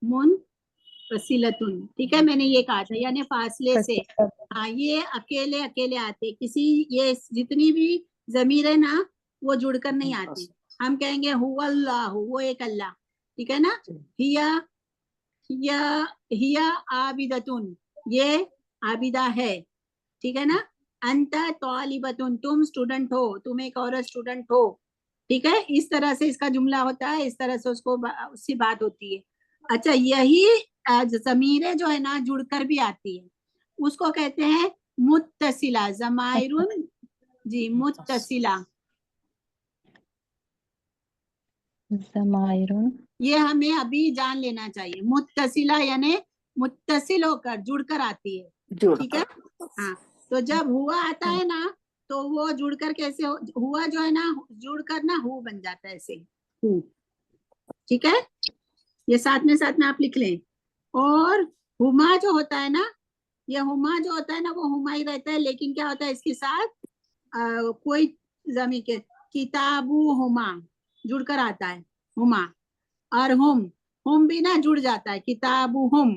Speaker 1: मुनफसिलतुन। ठीक है, मैंने ये कहा था, यानी फासले से। हाँ, ये अकेले अकेले आते, किसी, ये जितनी भी जमीर है ना, वो जुड़कर नहीं आती। हम कहेंगे हुवल्लाहु, वो एक अल्लाह। ठीक है ना। हिया, हिया, हिया आबिदतुन, ये आबिदा है। ठीक है ना। अंता तालिबतुन, तुम स्टूडेंट हो, तुम एक औरत स्टूडेंट हो। ठीक है, इस तरह से इसका जुमला होता है, इस तरह से उससी बात होती है। अच्छा, यही जमीरें जो है ना जुड़कर भी आती है, उसको कहते हैं मुत्तसिला, जमाइरुन। जी, मुत्तसिला।
Speaker 3: ज़माइरुन,
Speaker 1: ये हमें अभी जान लेना चाहिए। मुत्तसिला यानी मुत्तसिल होकर, जुड़कर आती है। ठीक है, हाँ। तो जब हुआ आता है ना, तो वो जुड़कर कैसे हुआ जो है ना, जुड़कर ना हु बन जाता है, ऐसे हु। ठीक है, ये साथ में आप लिख लें। और हुमा जो होता है ना, ये हुमा जो होता है ना, वो हुमा ही रहता है, लेकिन क्या होता है इसके साथ कोई जमी के, किताबु हुमा जुड़कर आता है, हुमा। और हुम भी ना जुड़ जाता है, किताबु हुम।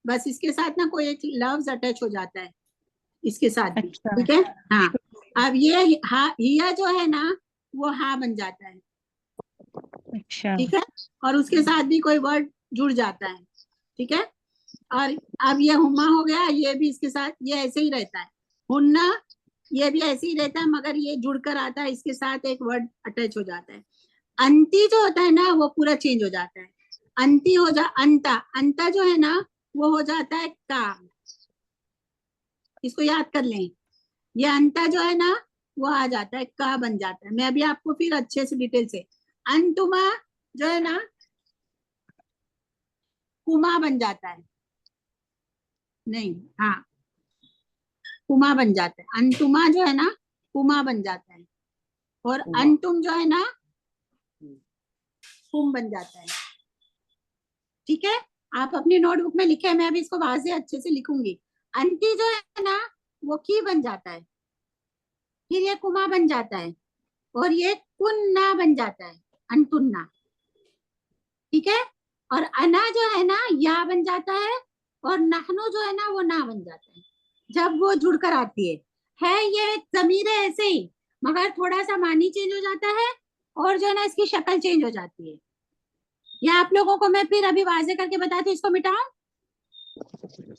Speaker 1: बस इसके साथ ना कोई एक लफ्ज अटैच हो जाता है, इसके साथ भी।
Speaker 3: अच्छा,
Speaker 1: ठीक है, हाँ। अब ये हिया जो है ना, वो हा बन जाता है।
Speaker 3: अच्छा,
Speaker 1: ठीक है, और उसके साथ भी कोई वर्ड जुड़ जाता है। ठीक है, और अब ये हुमा हो गया, ये भी इसके साथ ये ऐसे ही रहता है। हुन्ना, ये भी ऐसे ही रहता है, मगर ये जुड़कर आता है, इसके साथ एक वर्ड अटैच हो जाता है। अंती जो होता है ना, वो पूरा चेंज हो जाता है। अंती हो जा अंता, अंता जो है ना, वो हो जाता है का। इसको याद कर लें, ये अंता जो है ना, वो आ जाता है, का बन जाता है। मैं अभी आपको फिर अच्छे से डिटेल से, अंतुमा जो है ना, कुमा बन जाता है। नहीं, हाँ, कुमा बन जाता है। अंतुमा जो है ना, कुमा बन जाता है। और अंतुम जो है ना, कुम बन जाता है। ठीक है, आप अपनी नोटबुक में लिखे, मैं अभी इसको वाजे अच्छे से लिखूंगी। अंती जो है ना, वो की बन जाता है, फिर ये कुमा बन जाता है, और ये कुन्ना बन जाता है, अंतुन्ना। ठीक है, और अना जो है ना, या बन जाता है, और नहनु जो है ना, वो ना बन जाता है, जब वो जुड़कर आती है ये जमीर है ऐसे ही, मगर थोड़ा सा मानी चेंज हो जाता है, और जो है ना, इसकी शक्ल चेंज हो जाती है। ये आप लोगों को मैं फिर अभी वाजे करके बताती हूँ, इसको मिटाऊं।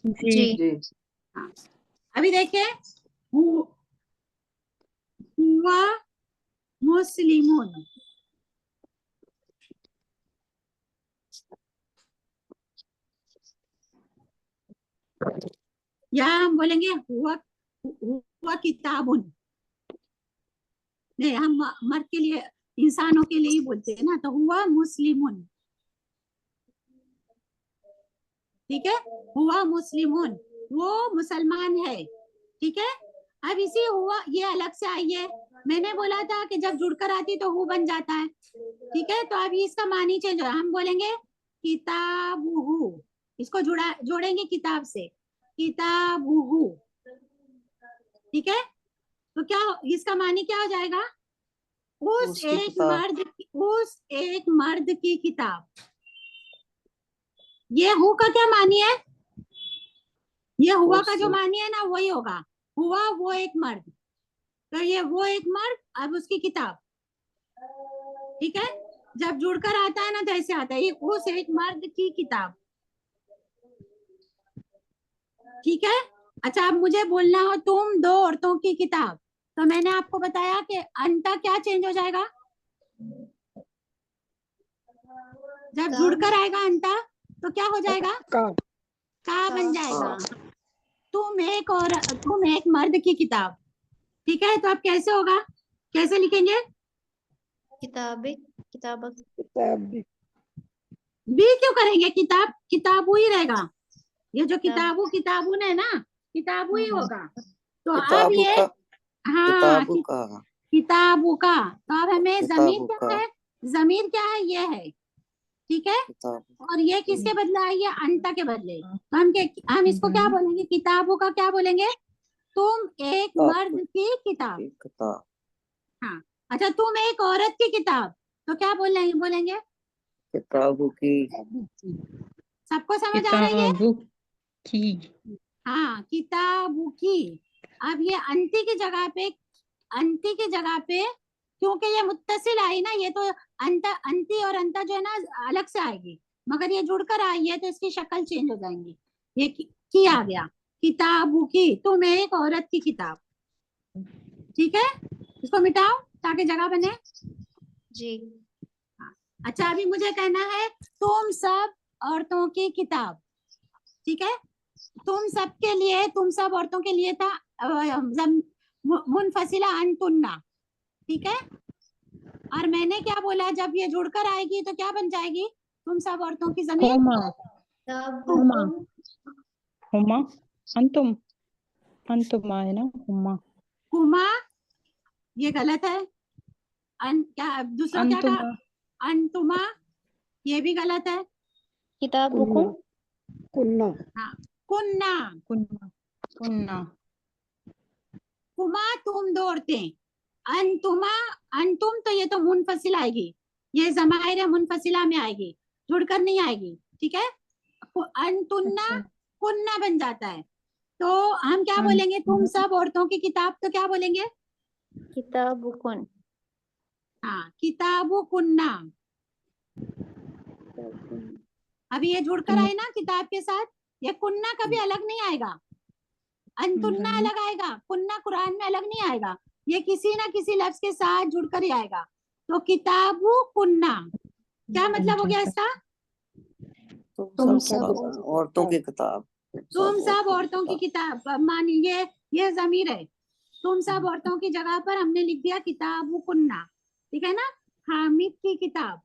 Speaker 3: जी,
Speaker 2: जी
Speaker 1: हाँ, अभी देखिए, हुआ मुस्लिमुन, या हम बोलेंगे हुआ किताबुन। नहीं, हम मर्द के लिए, इंसानों के लिए ही बोलते हैं ना, तो हुआ मुस्लिमुन। ठीक है, हुआ मुस्लिमुन, वो मुसलमान है। ठीक है, अब इसी हुआ, ये अलग से आई है। मैंने बोला था कि जब जुड़कर आती तो हु बन जाता है। ठीक है, तो अभी इसका मानी चेंज हो, हम बोलेंगे किताबुहु, इसको जोड़ेंगे किताब से, किताबुहु। ठीक है, तो क्या इसका मानी क्या हो जाएगा?
Speaker 2: उसकी किताब।
Speaker 1: उस एक मर्द की किताब। ये हु का क्या मानी है? ये हुआ का जो मानी है ना, वही होगा, हुआ वो एक मर्द। तो ये वो एक मर्द, अब उसकी किताब। ठीक है, जब जुड़कर आता है ना, तो ऐसे आता है, ये उस एक मर्द की किताब। ठीक है, अच्छा, अब मुझे बोलना हो, तुम दो औरतों की किताब। तो मैंने आपको बताया कि अंता क्या चेंज हो जाएगा जब
Speaker 5: का
Speaker 1: जुड़कर आएगा अंता, तो क्या हो जाएगा?
Speaker 3: का
Speaker 1: का बन
Speaker 5: का
Speaker 1: जाएगा। तुम एक मर्द की किताब, ठीक है, तो अब कैसे होगा, कैसे लिखेंगे?
Speaker 5: किताबें किताबक
Speaker 1: बी क्यों करेंगे, किताब किताबू ही रहेगा। ये जो किताबू किताबून है ना, किताबू ही होगा। तो अब
Speaker 2: किताबू
Speaker 1: ये,
Speaker 2: का,
Speaker 1: हाँ,
Speaker 2: किताबू का,
Speaker 1: किताबू का। तो अब हमें जमीर
Speaker 2: किताबू
Speaker 1: क्या
Speaker 2: का,
Speaker 1: है, जमीर क्या है, ये है, ठीक है।
Speaker 2: किताबू।
Speaker 1: और ये किसके बदले आई है, अंता के बदले। तो हम इसको क्या बोलेंगे, किताबों का क्या बोलेंगे? तुम एक मर्द की किताब।
Speaker 2: किताब,
Speaker 1: हाँ, अच्छा, तुम एक औरत की किताब, तो क्या बोलेंगे?
Speaker 2: किताबू की,
Speaker 1: सबको समझ आ रही है?
Speaker 3: किताबों की।
Speaker 1: हाँ, किताबू की। अब ये अंती की जगह पे क्योंकि ये मुत्तसिल आई ना, ये तो अंती और अंता जो है ना अलग से आएगी, मगर ये जुड़कर आई है तो इसकी शक्ल चेंज हो जाएंगी। ये की आ गया, किताबू की, तुम एक औरत की किताब, ठीक है। इसको मिटाओ ताकि जगह बने।
Speaker 5: जी।
Speaker 1: अच्छा, अभी मुझे कहना है तुम सब औरतों की किताब, ठीक है। तुम सब औरतों के लिए था मुनफसिला अंतुन्ना, ठीक है। और मैंने क्या बोला, जब ये जुड़कर आएगी तो क्या बन जाएगी, तुम सब औरतों की जमीन
Speaker 3: हुमा
Speaker 5: किताबुकुम
Speaker 3: हुमा अंतुम अंतुमा है ना, हुमा
Speaker 1: कुमा, ये गलत है। क्या दूसरा क्या कहा,
Speaker 3: अंतुमा
Speaker 1: अंतुमा, ये भी गलत है।
Speaker 5: किताबुकुम
Speaker 1: हाँ, कुन्ना,
Speaker 3: कुन्ना कुन्ना
Speaker 1: कुमा तुम दो औरतें, अंतुमा, अंतुम तो ये तो मुनफसिल आएगी, ये जमाइर मुनफसिला में आएगी, जुड़कर नहीं आएगी, ठीक है। अंतुन्ना
Speaker 3: अच्छा
Speaker 1: कुन्ना बन जाता है। तो हम क्या बोलेंगे, तुम सब औरतों की किताब, तो क्या बोलेंगे?
Speaker 5: किताबुकुन
Speaker 1: हाँ, किताबु कुन्ना। अभी ये जुड़कर आए ना किताब के साथ, ये कुन्ना कभी अलग नहीं आएगा, अंतुन्ना अलग आएगा, कुन्ना कुरान में अलग नहीं आएगा, ये किसी ना किसी लफ्ज के साथ जुड़कर ही आएगा। तो किताबु कुन्ना, क्या मतलब हो गया इसका?
Speaker 5: तुम
Speaker 2: सब
Speaker 5: सब
Speaker 2: औरतों की किताब,
Speaker 1: तुम सब औरतों की किताब, मानिए ये जमीर है, तुम सब औरतों की जगह पर हमने लिख दिया किताबु कुन्ना, ठीक है ना। हामिद की किताब,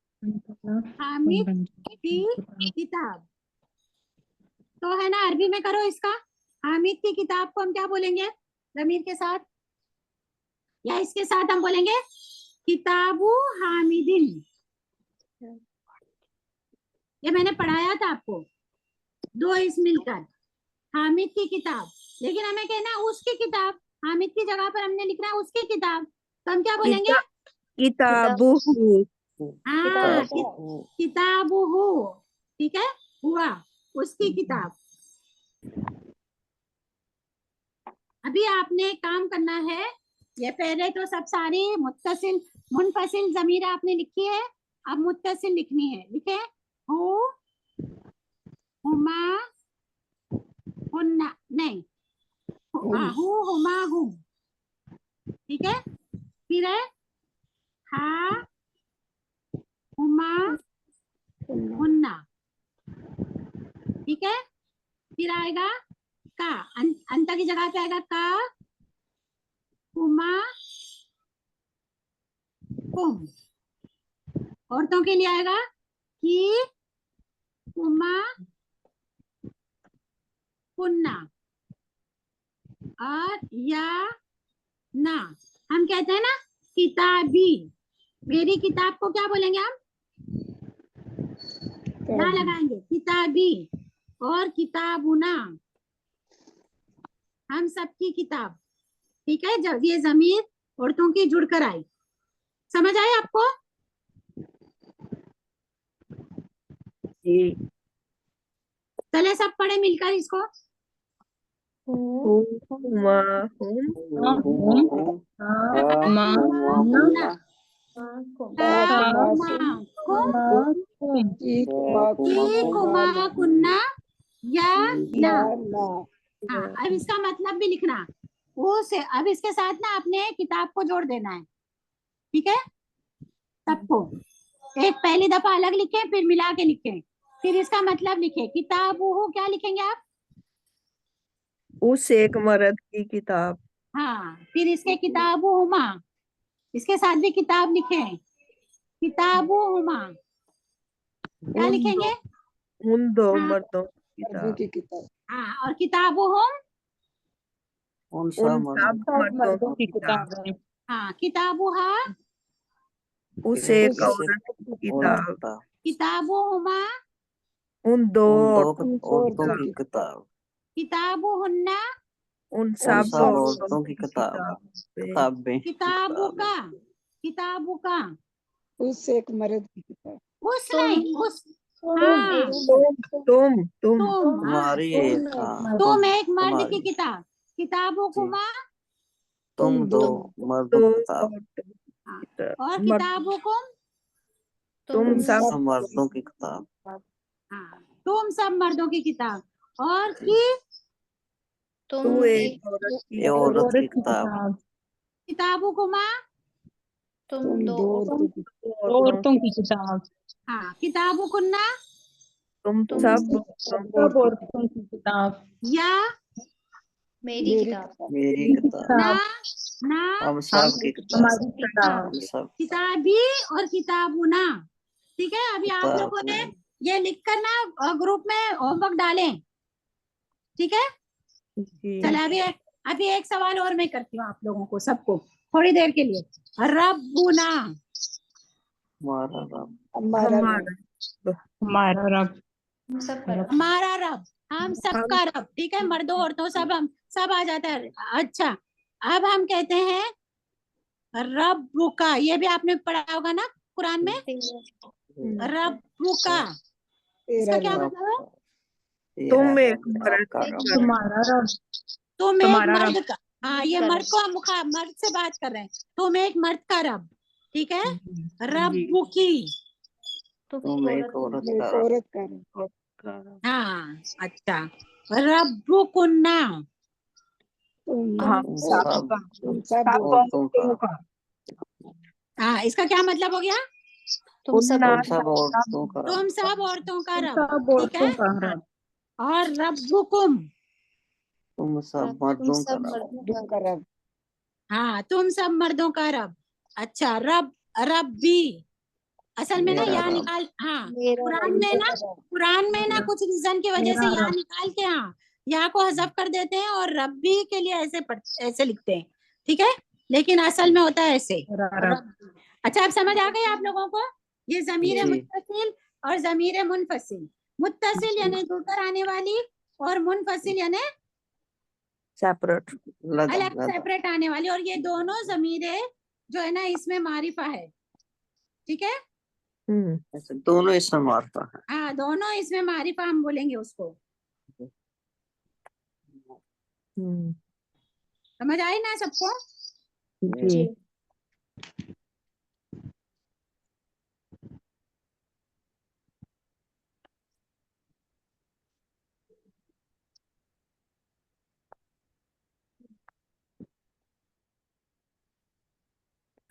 Speaker 1: हामिद की किताब, तो है ना, अरबी में करो इसका। हामिद की किताब को हम क्या बोलेंगे, जमीर के साथ या इसके साथ हम बोलेंगे किताबु हामिदिन। ये मैंने पढ़ाया था आपको, दो इस मिलकर, हामिद की किताब, लेकिन हमें कहना है उसकी किताब, हामिद की जगह पर हमने लिखना है उसकी किताब, तो हम क्या बोलेंगे?
Speaker 4: किताबुहु,
Speaker 1: हाँ,
Speaker 2: किताबू,
Speaker 1: किताबु हो, ठीक है, हुआ, उसकी किताब। अभी आपने काम करना है, ये पहले तो सब सारी मुत्तसिल मुनफसिल जमीर आपने लिखी है, अब मुत्तसिल लिखनी है, लिखे हु, हुमा, हुन्ना, नहीं, हाँ, हु, हुमा, हुम, ठीक है। फिर है हा, हुमा, हुन्ना, ठीक है। फिर आएगा का, अंत की जगह पे आएगा का, कुमा, कुम। औरतों के लिए आएगा की, कुमा, कुन्ना, और या ना। हम कहते हैं ना किताबी, मेरी किताब को क्या बोलेंगे हम, ना लगाएंगे, किताबी। और किताबुना, हम सबकी किताब, ठीक है। जब ये जमीर औरतों की जुड़कर आई, समझ आए आपको?
Speaker 4: जी।
Speaker 1: चले सब पढ़े मिलकर इसको।
Speaker 4: हुमा, हुम,
Speaker 1: कुन्ना, कुमा, कुन्ना, या ना। हाँ, अब इसका मतलब भी लिखना, उसे अब इसके साथ ना आपने किताब को जोड़ देना है, ठीक है, सबको एक पहली दफा अलग लिखे फिर मिला के लिखे, फिर इसका मतलब लिखे। किताबुहु क्या लिखेंगे आप?
Speaker 4: उस एक मर्द की किताब।
Speaker 1: हाँ, फिर इसके किताबुहुमा, इसके साथ भी किताब लिखे, किताबुहुमा क्या
Speaker 4: उन
Speaker 1: लिखेंगे?
Speaker 4: उन दो
Speaker 1: हाँ
Speaker 4: मर्दों की
Speaker 2: मर्दों
Speaker 4: किताब।
Speaker 2: की किताब।
Speaker 1: हाँ, और किताबुहुम,
Speaker 2: उन सब
Speaker 4: उन
Speaker 2: मर्दों
Speaker 4: सब
Speaker 3: सब
Speaker 4: मर्दों
Speaker 3: मर्दों
Speaker 4: की
Speaker 3: की
Speaker 4: किताब।
Speaker 3: किताबें।
Speaker 1: हाँ, किताबुहा,
Speaker 4: उस
Speaker 2: एक
Speaker 4: एक
Speaker 3: उस
Speaker 4: औरत की
Speaker 2: औरत
Speaker 4: किताब।
Speaker 2: किताब।
Speaker 1: किताबुहुमा,
Speaker 4: उन दो
Speaker 2: उन दो
Speaker 4: औरतों की
Speaker 2: औरतों
Speaker 4: किताब।
Speaker 2: की किताब।
Speaker 1: किताबुहुन्ना,
Speaker 4: उन
Speaker 2: उन
Speaker 4: सब
Speaker 2: सब
Speaker 4: औरतों
Speaker 2: औरतों की
Speaker 4: की
Speaker 2: किताब।
Speaker 4: किताबें।
Speaker 2: किताबें
Speaker 1: किताबुका, किताबुका,
Speaker 2: उस एक मर्द की किताब।
Speaker 1: उस
Speaker 5: तुम
Speaker 1: नहीं उस,
Speaker 5: तुम
Speaker 1: हाँ
Speaker 4: तुम
Speaker 1: तुम, हाँ
Speaker 2: तुम्हारी
Speaker 3: तुम
Speaker 2: एक,
Speaker 3: एक
Speaker 2: हाँ
Speaker 3: मर्द।
Speaker 1: तुम
Speaker 2: तुम,
Speaker 1: एक मर्द की
Speaker 2: तुम्हारी
Speaker 1: किताब,
Speaker 2: जी,
Speaker 1: किताबुकुमा,
Speaker 2: तुम दो मर्दों
Speaker 4: दो
Speaker 2: की किताब।
Speaker 4: औरतों की
Speaker 1: हाँ,
Speaker 4: किताब।
Speaker 1: और
Speaker 4: मर्द
Speaker 1: किताबुकुम,
Speaker 4: तुम
Speaker 5: तुम
Speaker 2: तुम
Speaker 4: सब
Speaker 2: सब मर्दों की किताब।
Speaker 1: हाँ, तुम सब मर्दों की किताब, और की
Speaker 5: तुम
Speaker 4: तू
Speaker 5: एक
Speaker 4: एक औरत की
Speaker 2: ये औरत
Speaker 3: औरत
Speaker 2: की
Speaker 3: की
Speaker 2: किताब।
Speaker 3: किताब।
Speaker 1: किताबुकुमा,
Speaker 5: तुम
Speaker 2: तुम
Speaker 5: दो
Speaker 2: दो
Speaker 5: औरतों
Speaker 2: औरतों की
Speaker 3: औरतों की किताब।
Speaker 1: हाँ, किताबुकुन्ना,
Speaker 4: तुम
Speaker 5: तुम
Speaker 4: सब
Speaker 2: सब
Speaker 4: औरतों
Speaker 3: सब
Speaker 2: औरतों की
Speaker 3: औरतों की किताब।
Speaker 1: या
Speaker 5: मेरी
Speaker 2: मेरी
Speaker 5: किताब।
Speaker 2: किताब।
Speaker 3: मेरी
Speaker 2: मेरी किताब।
Speaker 1: ना,
Speaker 3: किताब।
Speaker 1: ना,
Speaker 2: हम
Speaker 3: हम
Speaker 2: सब की किताब।
Speaker 3: हमारी
Speaker 1: हाँ,
Speaker 3: किताब।
Speaker 2: हम सब
Speaker 1: किताबी और किताबुना, ठीक है। अभी आप
Speaker 2: किताब
Speaker 1: लोगों ने
Speaker 2: में।
Speaker 1: ये लिख कर ना ग्रुप में होमवर्क डालें, ठीक है।
Speaker 4: जी।
Speaker 1: चलो अभी एक सवाल और मैं करती हूँ आप लोगों को सबको थोड़ी देर के लिए। रब्बुना,
Speaker 2: हमारा रब। हमारा रब।
Speaker 4: हमारा
Speaker 3: हमारा रब।
Speaker 5: हम सब पर
Speaker 1: हमारा रब, हम
Speaker 4: हम
Speaker 1: सबका रब, ठीक है, मर्दों औरतों सब, हम सब आ जाता है। अच्छा, अब हम कहते हैं रब्बुका, ये भी आपने पढ़ा होगा ना कुरान में, रब्बुका,
Speaker 2: तेरा
Speaker 1: इसका क्या
Speaker 2: रब।
Speaker 1: मतलब है?
Speaker 2: तेरा
Speaker 4: तुम एक
Speaker 2: रब,
Speaker 4: मर्द
Speaker 2: आपका
Speaker 4: की
Speaker 2: रब।
Speaker 4: किताब।
Speaker 3: तुम्हारा रब।
Speaker 1: तुम एक
Speaker 3: तुम्हारा
Speaker 1: मर्द
Speaker 3: रब।
Speaker 1: का, हाँ, ये
Speaker 5: कर
Speaker 1: मर्द को मर्द से बात कर रहे हैं, तुम एक मर्द का रब, ठीक है।
Speaker 4: जी।
Speaker 1: रब्बुकी,
Speaker 5: तुम
Speaker 2: तुम
Speaker 5: एक
Speaker 2: एक
Speaker 5: औरत
Speaker 2: औरत का रब। औरत का रब।
Speaker 1: हाँ, अच्छा, रब्बुकुन्ना,
Speaker 2: तुम
Speaker 3: हम
Speaker 5: तुम
Speaker 2: सब
Speaker 3: सबका।
Speaker 2: तुम सब
Speaker 3: सब
Speaker 2: औरतों का
Speaker 3: औरतों
Speaker 2: रब।
Speaker 3: का।
Speaker 1: हाँ, इसका क्या मतलब हो गया?
Speaker 5: तुम सब
Speaker 4: उन्ना
Speaker 2: तुम सब औरतों का रब।
Speaker 1: तुम सब औरतों का रब,
Speaker 3: सब
Speaker 1: ठीक है।
Speaker 3: औरतों का रब।
Speaker 1: और रब्बुकुम,
Speaker 2: तुम सब
Speaker 5: तुम
Speaker 2: मर्दों का
Speaker 5: सब
Speaker 2: रब।
Speaker 5: मर्दों का
Speaker 2: रब।
Speaker 1: हाँ, तुम सब मर्दों का रब। अच्छा, रब्बी, असल में ना
Speaker 2: मेरा
Speaker 1: यहाँ
Speaker 2: रब।
Speaker 1: निकाल, हाँ,
Speaker 5: मेरा
Speaker 1: कुरान
Speaker 5: रब।
Speaker 1: में ना, कुरान में ना कुछ रीजन की वजह से
Speaker 3: मेरा
Speaker 1: यहाँ
Speaker 3: रब।
Speaker 1: निकाल के, हाँ, यहाँ को हज़फ कर देते हैं और रब्बी के लिए ऐसे लिखते हैं, ठीक है, लेकिन असल में होता है ऐसे,
Speaker 3: मेरा रब।
Speaker 1: रब। अच्छा, अब समझ आ गई आप लोगों को? ये जमीर
Speaker 2: जी।
Speaker 1: मुत्तसिल और जमीर मुनफसिल, मुत्तसिल यानी जुड़कर आने वाली, और मुनफसिल यानी
Speaker 4: सेपरेट।
Speaker 2: लदा
Speaker 1: अलग
Speaker 2: लदा।
Speaker 1: सेपरेट आने वाली, और ये दोनों जमीरें जो है ना इसमें मारिफा है, ठीक है।
Speaker 2: ऐसे दोनों इसमें मारता है।
Speaker 1: हाँ, दोनों इसमें मारिफा हम बोलेंगे उसको, समझ आई ना सबको?
Speaker 4: जी।
Speaker 5: जी।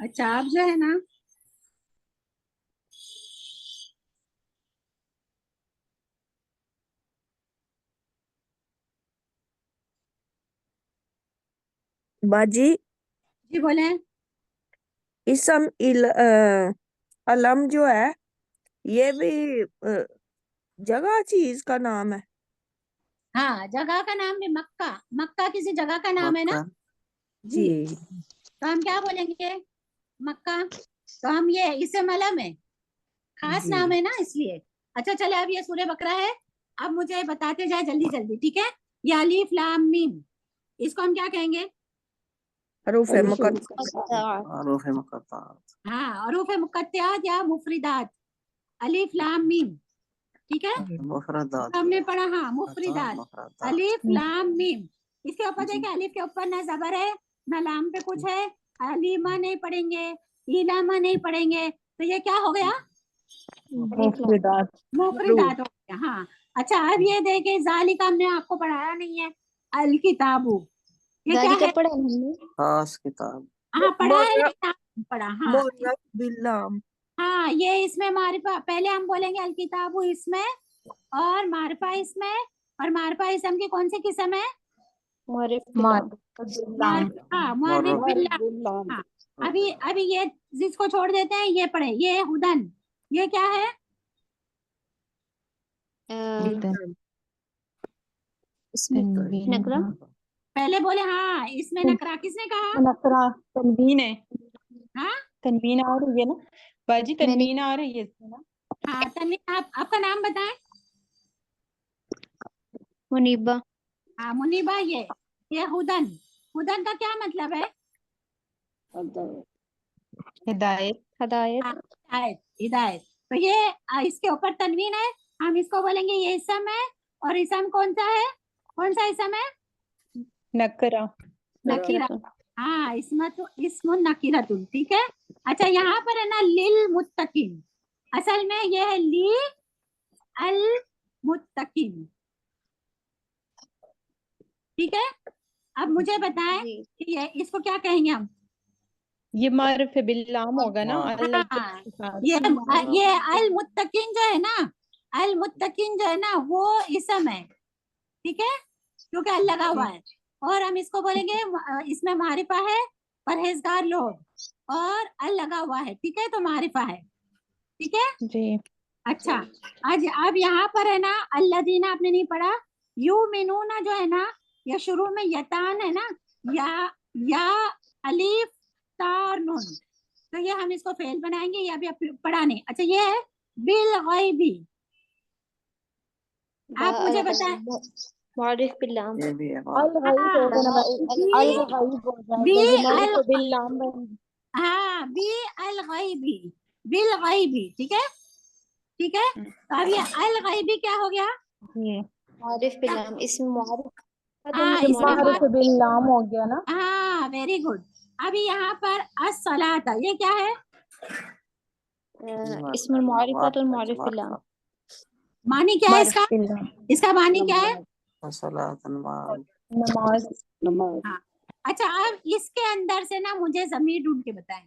Speaker 1: अच्छा, अब जो है ना,
Speaker 4: बाजी,
Speaker 1: जी बोले।
Speaker 4: इसम अलम जो है ये भी जगह चीज का नाम है।
Speaker 1: हाँ, जगह का नाम भी, मक्का, मक्का किसी जगह का नाम है ना।
Speaker 2: मक्का।
Speaker 1: जी,
Speaker 4: जी।
Speaker 1: तो हम क्या बोलेंगे? मक्का, तो हम ये इससे मलम है, खास
Speaker 4: जी।
Speaker 1: नाम है ना, इसलिए। अच्छा, चले, अब ये सूरह बकरा है, अब मुझे बताते जाए जल्दी जल्दी, ठीक है। ये अलीफ लाम मीम, इसको हम क्या कहेंगे?
Speaker 4: हरूफ
Speaker 2: हरूफ मुक़त्तआत।
Speaker 1: हाँ, हरूफ मुक़त्तआत या मुफरिदात, अलीफ लाम मीम, ठीक है।
Speaker 2: मुफरदात।
Speaker 1: तो हमने पढ़ा, हाँ, मुफरिदात,
Speaker 2: मुफरदात।
Speaker 1: अलीफ लाम मीम, इसके ऊपर
Speaker 2: जी।
Speaker 1: देखिए, अलीफ के ऊपर ना जबर है ना लाम पे कुछ है, अलीमा नहीं पढ़ेंगे, इलामा नहीं पढ़ेंगे, तो ये क्या हो गया?
Speaker 3: मुफरिदात।
Speaker 1: मुफरिदात हो गया, हाँ। अच्छा, अब ये देखिए, जालिका हमने आपको पढ़ाया नहीं है, अल किताबु, ये क्या
Speaker 5: दादी
Speaker 1: है?
Speaker 5: का पढ़ा है हमने।
Speaker 2: खास किताब।
Speaker 1: हाँ पढ़ा है,
Speaker 4: मोरफ
Speaker 1: किताब पढ़ा। हाँ
Speaker 4: मोरफ बिल्लाम।
Speaker 1: हाँ, ये इसमें मारिफा, पहले हम बोलेंगे अल किताबु इसमें और मारिफा इसमें, और मारिफा इसम की कौन सी किस्म है?
Speaker 5: मारिफ
Speaker 3: मार
Speaker 5: बिल्लाम।
Speaker 1: हाँ मुअर्रिफ
Speaker 2: मोरफ
Speaker 1: बिल्लाह। हाँ अभी ये जिसको छोड़ देते हैं ये पढ़े, ये हुदन, ये क्या है?
Speaker 5: इसमें नकरा।
Speaker 1: पहले बोले हाँ, इसमें नकरा किसने कहा?
Speaker 3: नकरा तनवीन है,
Speaker 1: हाँ
Speaker 3: तनवीन आ रही है ना बाजी,
Speaker 5: मैंने
Speaker 3: तनवीन आ रही है इसमें ना।
Speaker 1: हाँ तन्वीर, आपका नाम बताएं।
Speaker 5: मुनीबा।
Speaker 1: हाँ मुनीबा, ये हुदन, हुदन का क्या मतलब है?
Speaker 3: हिदायत।
Speaker 5: हदायत।
Speaker 1: हाँ, हिदायत, हिदायत। तो ये इसके ऊपर तनवीन है, हम इसको बोलेंगे ये इसम है। और इसम कौन सा है? कौन सा इसम है?
Speaker 3: नकरा।
Speaker 1: नकीरा।
Speaker 5: नकीरतुन।
Speaker 1: हाँ इस्मुन नकीरतुन, ठीक है। अच्छा यहाँ पर है ना लिल मुत्तकीन, असल में ये है ली अल मुत्तकीन, ठीक है। अब मुझे बताएं
Speaker 5: जी।
Speaker 1: कि ये इसको क्या कहेंगे हम?
Speaker 3: ये मारिफ बिल्लाम होगा ना,
Speaker 2: मारिफ।
Speaker 3: अल्लाह
Speaker 1: हाँ,
Speaker 3: के साथ।
Speaker 1: ये अल मुत्तकीन जो है ना, अल मुत्तकीन जो है ना वो इसम है, ठीक है, क्योंकि अल लगा हुआ है। और हम इसको बोलेंगे इसमें मारिफा है, परहेजगार लोग, और अल लगा हुआ है, ठीक है, तो मारिफा है, ठीक है।
Speaker 3: जी
Speaker 1: अच्छा, आज अब यहाँ पर है ना अल्लदीना आपने नहीं पढ़ा, यू मिनूना जो है ना, ये शुरू में यतान है ना, या अलीफ ता और नून, तो ये हम इसको फेल बनाएंगे, ये अभी पढ़ा नहीं। अच्छा ये है बिल गैबी, आप मुझे बताएं।
Speaker 5: मारिफ बिल्लाम।
Speaker 2: ये भी है
Speaker 3: अल गैब होगा ना बाजी, अल गैब हो
Speaker 1: बी
Speaker 3: जाएगा, ये
Speaker 1: अल
Speaker 3: मारिफ बिल्लाम
Speaker 1: हाँ बी अल गैबी, बिल गैबी, ठीक है, ठीक है। तो अब ये अल गैबी क्या हो गया?
Speaker 3: जी।
Speaker 5: मारिफ बिल्लाम इसमें मारिफ।
Speaker 1: हाँ
Speaker 5: तो
Speaker 1: इसमें
Speaker 3: मारिफ बिल्लाम हो गया ना।
Speaker 1: हाँ वेरी गुड। अभी यहाँ पर अस्सलाता, ये क्या है?
Speaker 5: इसमें मारिफत और मारिफ बिल्लाम।
Speaker 1: मानी क्या है
Speaker 3: मारिफ
Speaker 1: इसका?
Speaker 3: बिल्लाम
Speaker 1: इसका मानी क्या है?
Speaker 3: नमाज।
Speaker 1: हाँ। अच्छा अब इसके अंदर से ना मुझे जमीर ढूंढ के बताएं।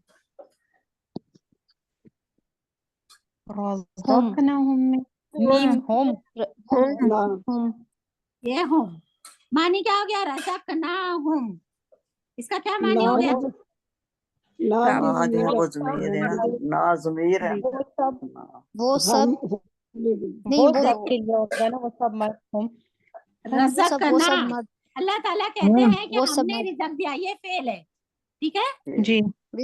Speaker 3: रज़क़नाहुम मीम होम।
Speaker 5: हम।
Speaker 1: ये होम, मानी क्या हो गया? रज़क़नाहुम, इसका क्या मानी हो गया?
Speaker 2: आज है वो ज़मीर है ना, ना ज़मीर है
Speaker 3: वो सब,
Speaker 5: वो सब नहीं
Speaker 3: वो
Speaker 5: वो
Speaker 3: सब के लिए होगा ना, वो सब मरहूम।
Speaker 5: वो सब मर्द।
Speaker 1: अल्लाह ताला कहते हैं कि
Speaker 5: वो सब
Speaker 1: हमने
Speaker 5: मर्द।
Speaker 1: रिज़्क़ दिया, ये फेल है, ठीक है,
Speaker 3: जी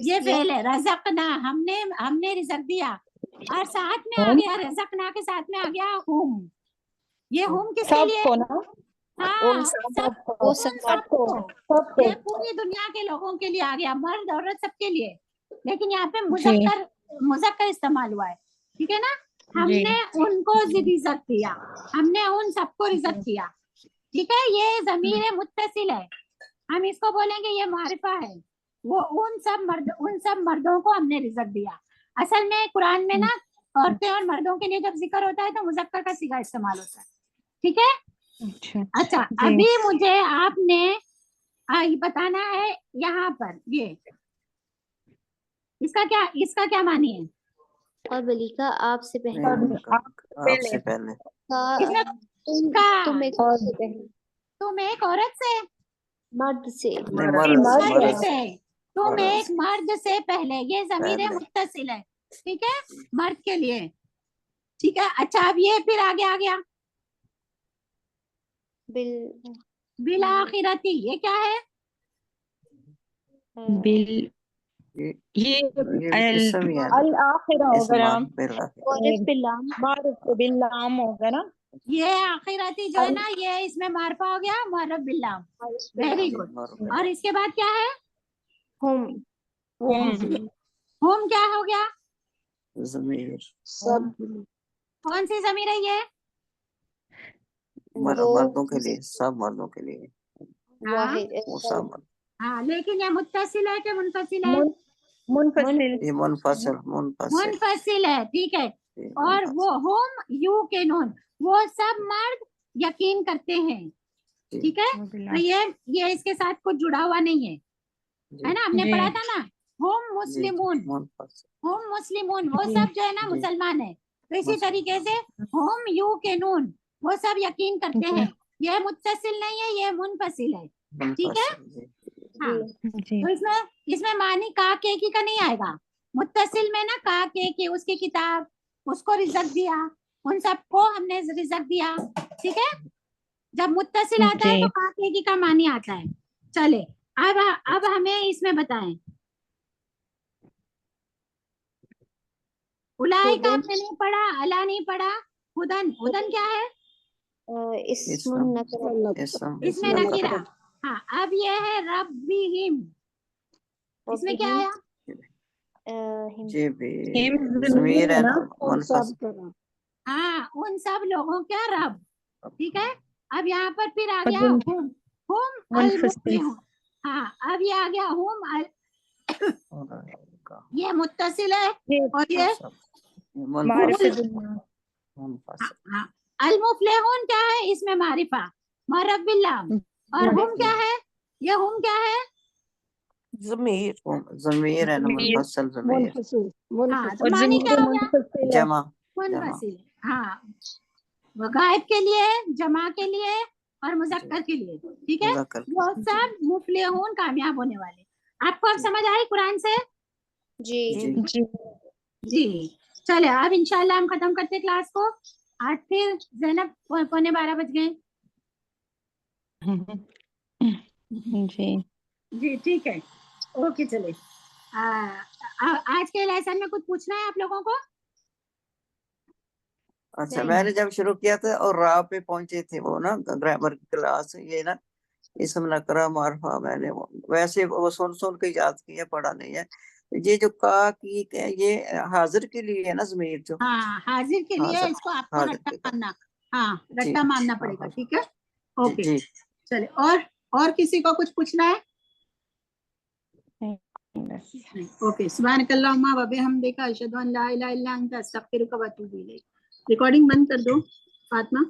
Speaker 1: ये फेल है। रज़क़ना, हमने रिज़्क़ दिया, और साथ में आ
Speaker 3: होम
Speaker 1: गया, रज़क़ना के साथ में आ गया हुम, ये हुम किसके लिए?
Speaker 3: सबको ना,
Speaker 1: हाँ
Speaker 5: उन
Speaker 1: सबको,
Speaker 5: वो
Speaker 1: उन
Speaker 5: सब मर्द।
Speaker 1: सबको,
Speaker 3: सबको।
Speaker 1: ये पूरी दुनिया के लोगों के लिए आ गया, मर्द औरत सबके लिए, लेकिन यहाँ पे
Speaker 3: जी
Speaker 1: मुज़क्कर इस्तेमाल हुआ है, ठीक है ना।
Speaker 3: जी
Speaker 1: हमने उनको रिज़्क़ दिया, हमने उन सबको रिज़्क़ दिया, ठीक है। ये ज़मीर मुत्तसिल है, हम इसको बोलेंगे ये मारिफा है, वो उन सब मर्दों को हमने रिज़्क़ दिया। असल में कुरान में ना औरतें और मर्दों के लिए जब जिक्र होता है तो मुज़क्कर का सीगा इस्तेमाल होता है, ठीक है।
Speaker 3: अच्छा
Speaker 1: अच्छा
Speaker 3: जी।
Speaker 1: अभी मुझे आपने ये बताना है यहाँ पर, ये इसका क्या मानी है?
Speaker 5: और बलीका आपसे पहले
Speaker 2: आपसे पहले
Speaker 1: इसमें
Speaker 5: तुम एक
Speaker 3: और
Speaker 5: से पहले
Speaker 1: तुम एक औरत से,
Speaker 5: मर्द से।
Speaker 2: नहीं,
Speaker 3: मर्द
Speaker 1: मर्द
Speaker 3: से।
Speaker 1: से, तुम
Speaker 2: मर्द
Speaker 1: एक मर्द से पहले, ये ज़मीर
Speaker 2: पहले।
Speaker 1: मुत्तसिल है, ठीक है, मर्द के लिए, ठीक है। अच्छा अब ये फिर आगे आ गया
Speaker 5: बिल
Speaker 1: बिल आखिरती, ये क्या है?
Speaker 3: बिल
Speaker 2: ये
Speaker 3: ये
Speaker 2: इसम ही है,
Speaker 3: अल आखिरा होगा ना,
Speaker 5: मारिफ बिल्लाम।
Speaker 3: मारिफ बिल्लाम होगा ना।
Speaker 1: ये आखिरती जो है ना, ये इसमें मारफा हो गया, मुअर्रफ बिल्लाम, वेरी गुड। और इसके बाद क्या है?
Speaker 5: हम।
Speaker 3: होम
Speaker 1: होम क्या हो गया?
Speaker 2: ज़मीर
Speaker 5: सब
Speaker 1: कौन सी ज़मीर है ये?
Speaker 2: मर्दों के लिए, सब मर्दों के लिए,
Speaker 5: वाहिद
Speaker 2: वो सब मर्द।
Speaker 1: हाँ लेकिन ये मुत्तसिल है कि मुनफसिल है?
Speaker 3: मुनफसिल।
Speaker 2: ये मुनफसिल
Speaker 1: मुनफसिल है, ठीक है। और वो होम यू के नून, वो सब मर्द यकीन करते हैं,
Speaker 2: जी
Speaker 1: ठीक है, तो ये इसके साथ कुछ जुड़ा हुआ नहीं है,
Speaker 2: जी
Speaker 1: है ना, हमने
Speaker 3: जी।
Speaker 1: पढ़ा था ना, होम
Speaker 2: जी
Speaker 1: मुस्लिमून,
Speaker 2: मुनफसिल।
Speaker 1: होम मुस्लिमून वो
Speaker 3: जी।
Speaker 1: सब जो है ना
Speaker 2: जी
Speaker 1: मुसलमान है। तो इसी
Speaker 2: मुस्लिम।
Speaker 1: तरीके से होम यू के नून वो सब यकीन करते
Speaker 3: जी।
Speaker 1: हैं, ये मुत्तसिल नहीं है, ये मुनफसिल है। ठीक है,
Speaker 2: मुनफसिल। जी
Speaker 1: हाँ,
Speaker 3: जी।
Speaker 1: तो इसमें मानी का के की का नहीं आएगा। मुत्तसिल में ना का के की, उसकी किताब, उसको रिजक दिया, उन सबको हमने रिजक दिया। ठीक है, जब मुत्तसिल आता है
Speaker 3: जी।
Speaker 1: तो का के की का मानी आता है। चले, अब हमें इसमें बताएं, उलाई का
Speaker 5: हुदन
Speaker 1: आपने नहीं पढ़ा, अला नहीं पढ़ा, हुदन, हुदन क्या है,
Speaker 5: इस्मुन नकरा
Speaker 2: इसम
Speaker 1: इसमें नकीरा। हाँ, अब ये है रब्बिहिम, इसमें क्या
Speaker 5: रब्बिहिम
Speaker 1: आया,
Speaker 5: हिम
Speaker 2: जी भी
Speaker 3: हिम
Speaker 2: ज़मीर है ना
Speaker 3: ना,
Speaker 2: मुनफसिल।
Speaker 1: हाँ, उन सब लोगों का रब। ठीक है, अब यहाँ पर फिर आ गया
Speaker 3: हुम
Speaker 1: हुम, हुम अल
Speaker 3: मुनफसिल।
Speaker 1: मुफ्लिहून। हाँ, अब ये आ गया हुम अल, ये मुत्तसिल है और ये
Speaker 3: मारिफे
Speaker 2: मुनफसिल।
Speaker 3: दुनिया।
Speaker 2: मुनफसिल।
Speaker 1: हाँ, अल मुफ्लिहून क्या है, इसमें मारिफा मरबिल्लाह, और हुम क्या है, ये हुम क्या है,
Speaker 4: जमीर।
Speaker 2: ज़मीर है ना
Speaker 3: ज़मीर।
Speaker 2: मुनफसिल ज़मीर।
Speaker 1: हाँ, तो
Speaker 3: और
Speaker 1: मानी क्या
Speaker 3: ज़मीर
Speaker 1: हो गया,
Speaker 3: मुनफसिल है।
Speaker 2: जमा जमा।
Speaker 1: मुनफसिल। हाँ, वो गायब के लिए, जमा के लिए और
Speaker 2: जी
Speaker 1: मुजक्कर के लिए। ठीक है,
Speaker 2: मुज़क्कर के।
Speaker 1: वो सब मुफ्लिहून कामयाब होने वाले। आपको अब
Speaker 2: जी
Speaker 1: समझ आई कुरान से?
Speaker 5: जी
Speaker 2: जी
Speaker 3: जी।
Speaker 1: जी, चले अब इंशाल्लाह हम खत्म करते क्लास को। आज फिर जैनब 11:45 बज गए।
Speaker 3: जी।
Speaker 1: जी ठीक है, ओके चले। आज के लेसन में कुछ पूछना है आप लोगों को?
Speaker 2: अच्छा, मैंने जब शुरू किया था और राह पे पहुंचे थे वो ना ग्रामर की क्लास, ये ना इसम नकरा मारफा, मैंने वैसे वो सुन सुन के याद किया, पढ़ा नहीं है। ये जो का की ये हाजिर के लिए है ना ज़मीर जो।
Speaker 1: हाँ, हाजिर के लिए
Speaker 2: हाजिर
Speaker 1: इसको आपको
Speaker 2: हाजिर
Speaker 1: रट्टा
Speaker 2: के।
Speaker 1: मारना, हाँ
Speaker 2: जी
Speaker 1: रट्टा मारना
Speaker 2: हाँ
Speaker 1: पड़ेगा।
Speaker 2: हाँ
Speaker 1: ठीक है,
Speaker 2: जी
Speaker 1: ओके
Speaker 2: जी।
Speaker 1: चले। और किसी को कुछ पूछना है? ओके, सुब्हानकल्लाहुम्मा व बिहम्दिका अशहदु अन ला इलाहा इल्ला अंता अस्तगफिरुका व अतूबु इलैक। रिकॉर्डिंग बंद कर दो फातिमा।